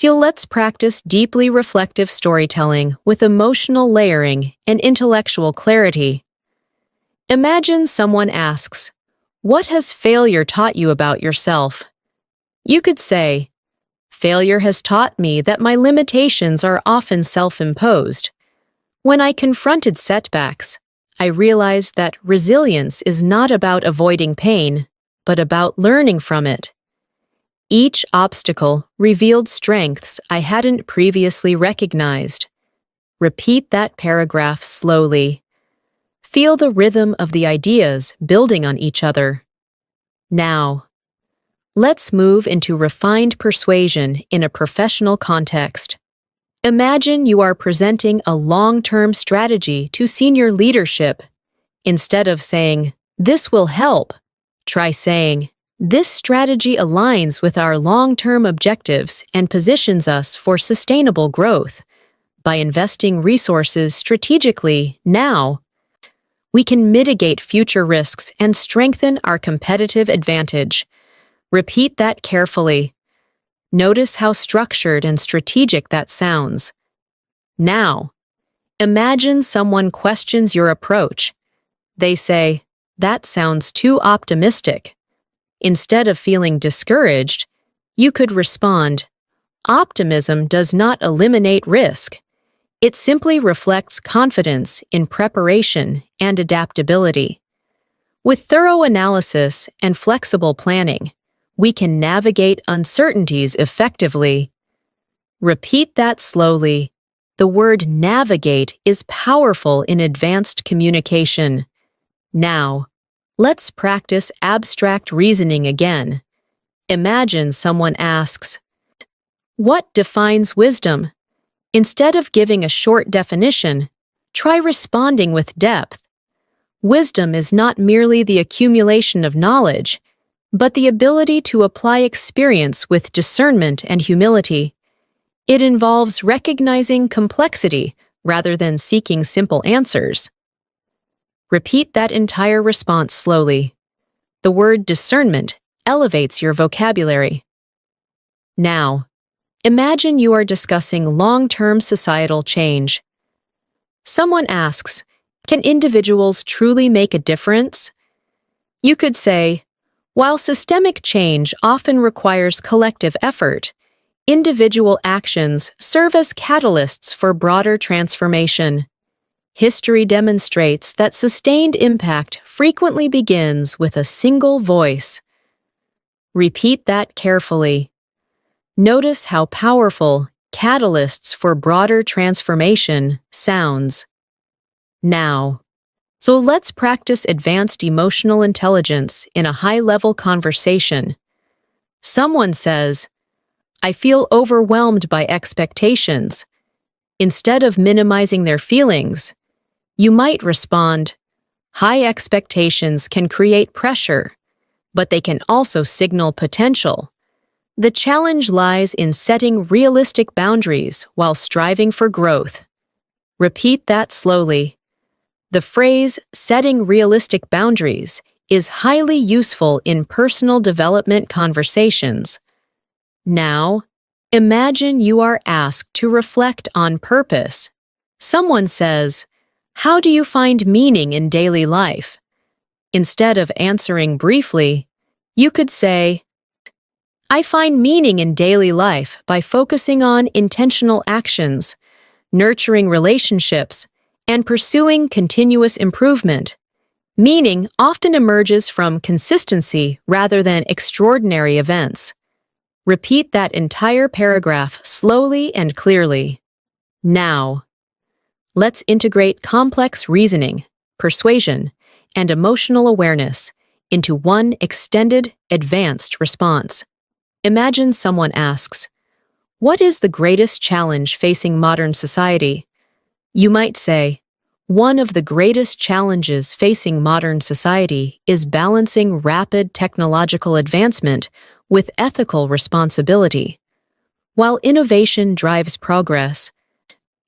let's practice deeply reflective storytelling with emotional layering and intellectual clarity. Imagine someone asks, "What has failure taught you about yourself?" You could say, "Failure has taught me that my limitations are often self-imposed. When I confronted setbacks, I realized that resilience is not about avoiding pain, but about learning from it. Each obstacle revealed strengths I hadn't previously recognized." Repeat that paragraph slowly. Feel the rhythm of the ideas building on each other. Now, let's move into refined persuasion in a professional context. Imagine you are presenting a long-term strategy to senior leadership. Instead of saying, "This will help," try saying, "This strategy aligns with our long-term objectives and positions us for sustainable growth. By investing resources strategically now, we can mitigate future risks and strengthen our competitive advantage." Repeat that carefully. Notice how structured and strategic that sounds. Now, imagine someone questions your approach. They say, "That sounds too optimistic." Instead of feeling discouraged, you could respond, "Optimism does not eliminate risk. It simply reflects confidence in preparation and adaptability." With thorough analysis and flexible planning, we can navigate uncertainties effectively. Repeat that slowly. The word navigate is powerful in advanced communication. Now, let's practice abstract reasoning again. Imagine someone asks, "What defines wisdom?" Instead of giving a short definition, try responding with depth. Wisdom is not merely the accumulation of knowledge, but the ability to apply experience with discernment and humility. It involves recognizing complexity rather than seeking simple answers. Repeat that entire response slowly. The word discernment elevates your vocabulary. Now, imagine you are discussing long-term societal change. Someone asks, "Can individuals truly make a difference?" You could say, "While systemic change often requires collective effort, individual actions serve as catalysts for broader transformation. History demonstrates that sustained impact frequently begins with a single voice." Repeat that carefully. Notice how powerful "catalysts for broader transformation" sounds. Now, let's practice advanced emotional intelligence in a high-level conversation. Someone says, "I feel overwhelmed by expectations." Instead of minimizing their feelings, you might respond, "High expectations can create pressure, but they can also signal potential. The challenge lies in setting realistic boundaries while striving for growth." Repeat that slowly. The phrase setting realistic boundaries is highly useful in personal development conversations. Now, imagine you are asked to reflect on purpose. Someone says, "How do you find meaning in daily life?" Instead of answering briefly, you could say, "I find meaning in daily life by focusing on intentional actions, nurturing relationships, and pursuing continuous improvement." Meaning often emerges from consistency rather than extraordinary events. Repeat that entire paragraph slowly and clearly. Now, let's integrate complex reasoning, persuasion, and emotional awareness into one extended, advanced response. Imagine someone asks, "What is the greatest challenge facing modern society?" You might say, "One of the greatest challenges facing modern society is balancing rapid technological advancement with ethical responsibility. While innovation drives progress,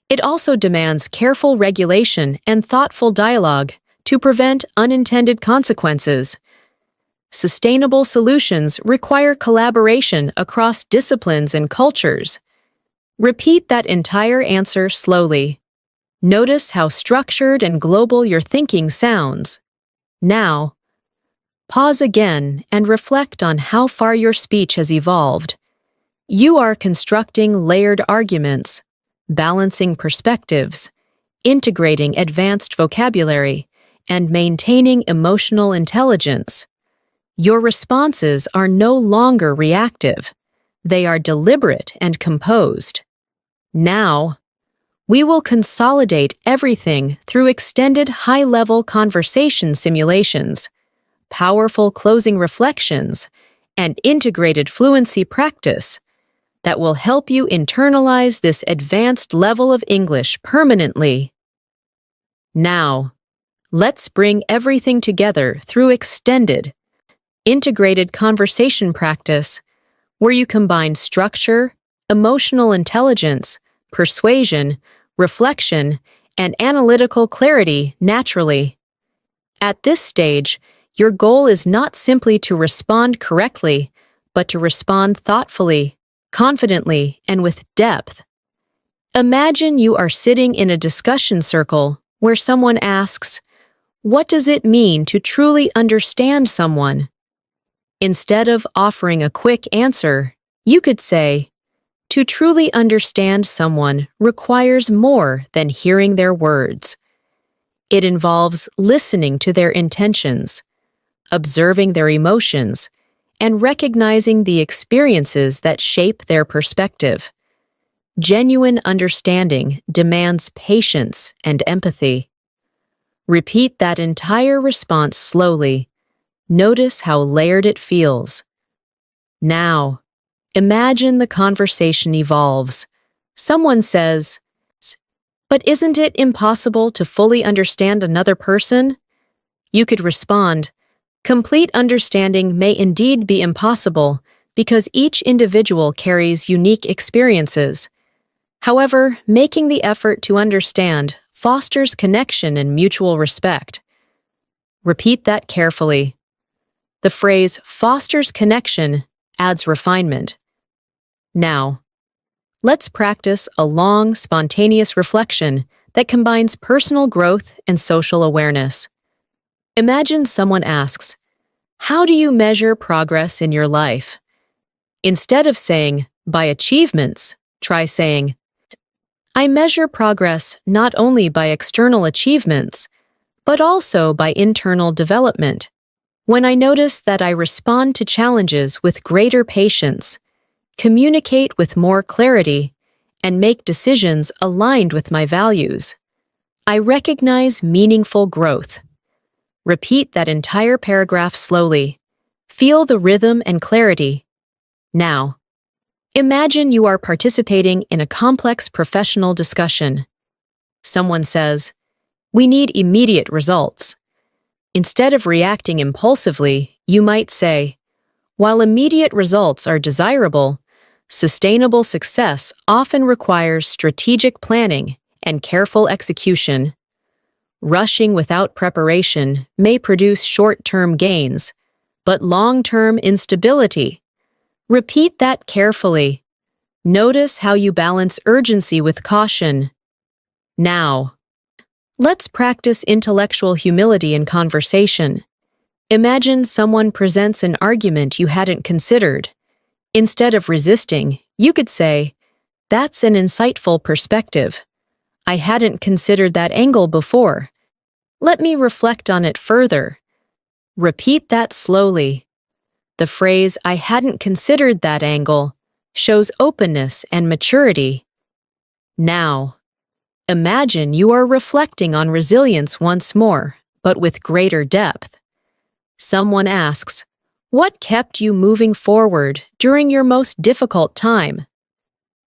it also demands careful regulation and thoughtful dialogue to prevent unintended consequences. Sustainable solutions require collaboration across disciplines and cultures." Repeat that entire answer slowly. Notice how structured and global your thinking sounds. Now, pause again and reflect on how far your speech has evolved. You are constructing layered arguments, balancing perspectives, integrating advanced vocabulary, and maintaining emotional intelligence. Your responses are no longer reactive. They are deliberate and composed. Now, we will consolidate everything through extended high-level conversation simulations, powerful closing reflections, and integrated fluency practice that will help you internalize this advanced level of English permanently. Now, let's bring everything together through extended, integrated conversation practice where you combine structure, emotional intelligence, persuasion, reflection, and analytical clarity naturally. At this stage, your goal is not simply to respond correctly, but to respond thoughtfully, confidently, and with depth. Imagine you are sitting in a discussion circle where someone asks, "What does it mean to truly understand someone?" Instead of offering a quick answer, you could say, "To truly understand someone requires more than hearing their words. It involves listening to their intentions, observing their emotions, and recognizing the experiences that shape their perspective. Genuine understanding demands patience and empathy." Repeat that entire response slowly. Notice how layered it feels. Now, imagine the conversation evolves. Someone says, "But isn't it impossible to fully understand another person?" You could respond, "Complete understanding may indeed be impossible because each individual carries unique experiences. However, making the effort to understand fosters connection and mutual respect." Repeat that carefully. The phrase "fosters connection" adds refinement. Now, let's practice a long, spontaneous reflection that combines personal growth and social awareness. Imagine someone asks, "How do you measure progress in your life?" Instead of saying, "By achievements," try saying, "I measure progress not only by external achievements, but also by internal development. When I notice that I respond to challenges with greater patience, communicate with more clarity, and make decisions aligned with my values, I recognize meaningful growth." Repeat that entire paragraph slowly. Feel the rhythm and clarity. Now, imagine you are participating in a complex professional discussion. Someone says, "We need immediate results." Instead of reacting impulsively, you might say, "While immediate results are desirable, sustainable success often requires strategic planning and careful execution." Rushing without preparation may produce short-term gains, but long-term instability. Repeat that carefully. Notice how you balance urgency with caution. Now, let's practice intellectual humility in conversation. Imagine someone presents an argument you hadn't considered. Instead of resisting, you could say, "That's an insightful perspective. I hadn't considered that angle before. Let me reflect on it further." Repeat that slowly. The phrase, "I hadn't considered that angle," shows openness and maturity. Now, imagine you are reflecting on resilience once more, but with greater depth. Someone asks, "What kept you moving forward during your most difficult time?"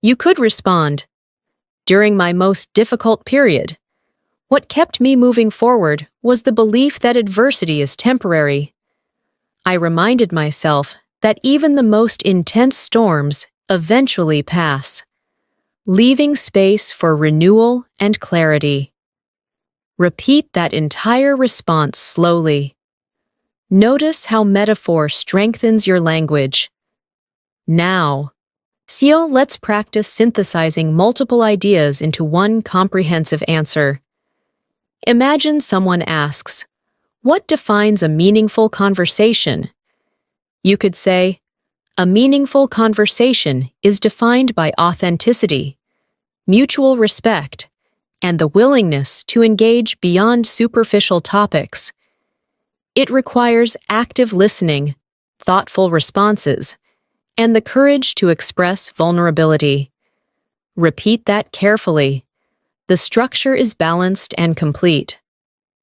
You could respond, "During my most difficult period, what kept me moving forward was the belief that adversity is temporary. I reminded myself that even the most intense storms eventually pass," leaving space for renewal and clarity. Repeat that entire response slowly. Notice how metaphor strengthens your language. Now, let's practice synthesizing multiple ideas into one comprehensive answer. Imagine someone asks, "What defines a meaningful conversation?" You could say, "A meaningful conversation is defined by authenticity, mutual respect, and the willingness to engage beyond superficial topics. It requires active listening, thoughtful responses, and the courage to express vulnerability." Repeat that carefully. The structure is balanced and complete.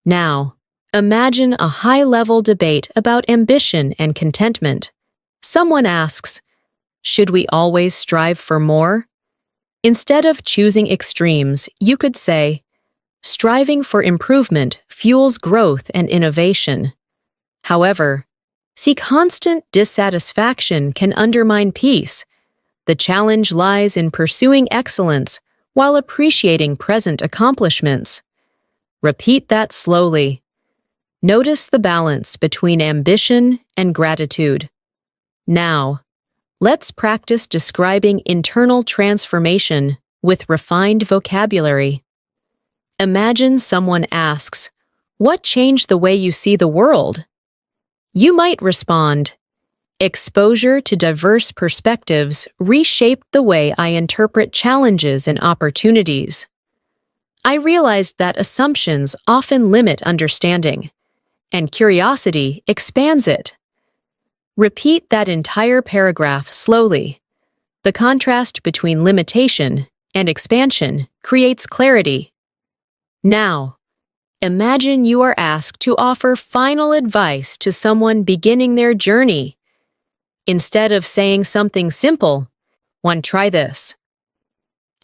Now, imagine a high-level debate about ambition and contentment. Someone asks, "Should we always strive for more?" Instead of choosing extremes, you could say, "Striving for improvement fuels growth and innovation. However, constant dissatisfaction can undermine peace. The challenge lies in pursuing excellence while appreciating present accomplishments." Repeat that slowly. Notice the balance between ambition and gratitude. Now, let's practice describing internal transformation with refined vocabulary. Imagine someone asks, "What changed the way you see the world?" You might respond, "Exposure to diverse perspectives reshaped the way I interpret challenges and opportunities. I realized that assumptions often limit understanding, and curiosity expands it." Repeat that entire paragraph slowly. The contrast between limitation and expansion creates clarity. Now, imagine you are asked to offer final advice to someone beginning their journey. Instead of saying something simple, try this.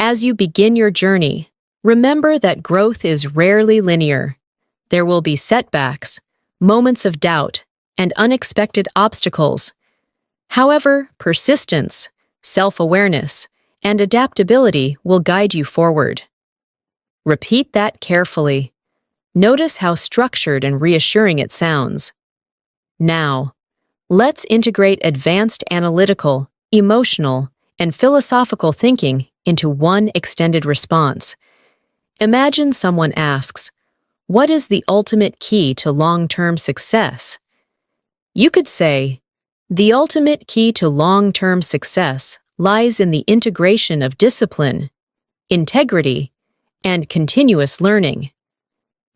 As you begin your journey, remember that growth is rarely linear. There will be setbacks, moments of doubt, and unexpected obstacles. However, persistence, self-awareness, and adaptability will guide you forward. Repeat that carefully. Notice how structured and reassuring it sounds. Now, let's integrate advanced analytical, emotional, and philosophical thinking into one extended response. Imagine someone asks, "What is the ultimate key to long-term success?" You could say, "The ultimate key to long-term success lies in the integration of discipline, integrity, and continuous learning.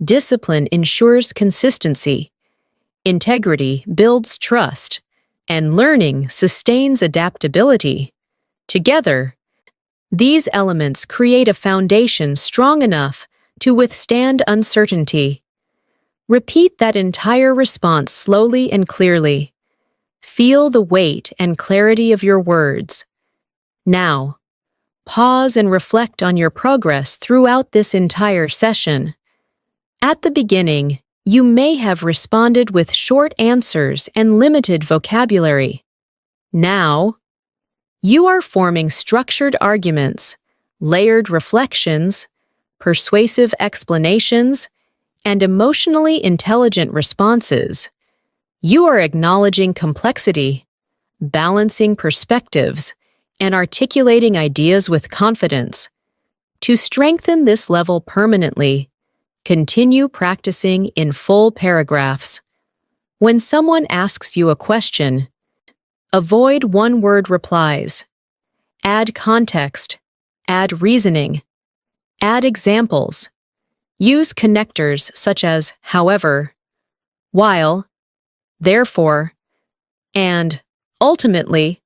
Discipline ensures consistency, integrity builds trust, and learning sustains adaptability. Together, these elements create a foundation strong enough to withstand uncertainty." Repeat that entire response slowly and clearly. Feel the weight and clarity of your words. Now, pause and reflect on your progress throughout this entire session. At the beginning, you may have responded with short answers and limited vocabulary. Now, you are forming structured arguments, layered reflections, persuasive explanations, and emotionally intelligent responses. You are acknowledging complexity, balancing perspectives, and articulating ideas with confidence. To strengthen this level permanently, continue practicing in full paragraphs. When someone asks you a question, avoid one-word replies. Add context, add reasoning, add examples. Use connectors such as however, while, therefore, and ultimately.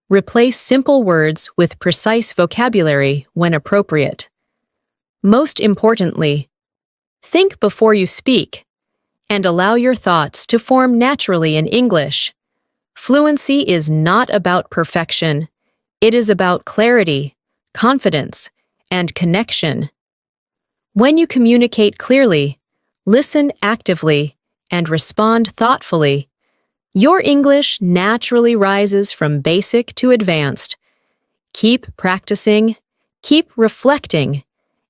Replace simple words with precise vocabulary when appropriate. Most importantly, think before you speak and allow your thoughts to form naturally in English. Fluency is not about perfection. It is about clarity, confidence, and connection. When you communicate clearly, listen actively, and respond thoughtfully, your English naturally rises from basic to advanced. Keep practicing, keep reflecting,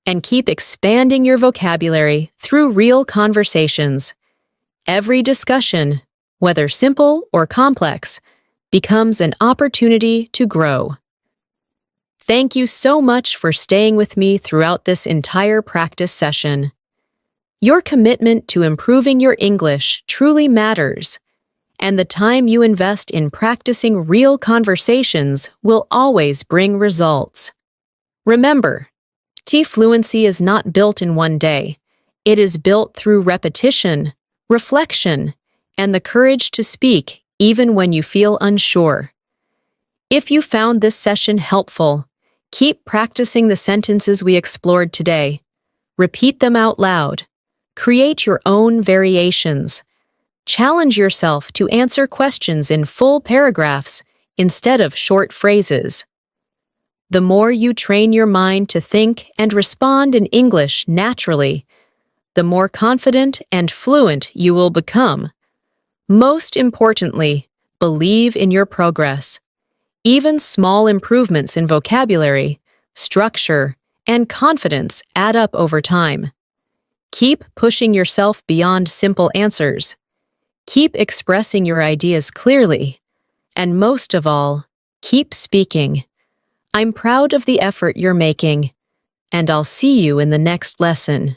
and keep expanding your vocabulary through real conversations. Every discussion, whether simple or complex, becomes an opportunity to grow. Thank you so much for staying with me throughout this entire practice session. Your commitment to improving your English truly matters, and the time you invest in practicing real conversations will always bring results. Remember, fluency is not built in one day. It is built through repetition, reflection, and the courage to speak even when you feel unsure. If you found this session helpful, keep practicing the sentences we explored today. Repeat them out loud. Create your own variations. Challenge yourself to answer questions in full paragraphs instead of short phrases. The more you train your mind to think and respond in English naturally, the more confident and fluent you will become. Most importantly, believe in your progress. Even small improvements in vocabulary, structure, and confidence add up over time. Keep pushing yourself beyond simple answers. Keep expressing your ideas clearly. And most of all, keep speaking. I'm proud of the effort you're making, and I'll see you in the next lesson.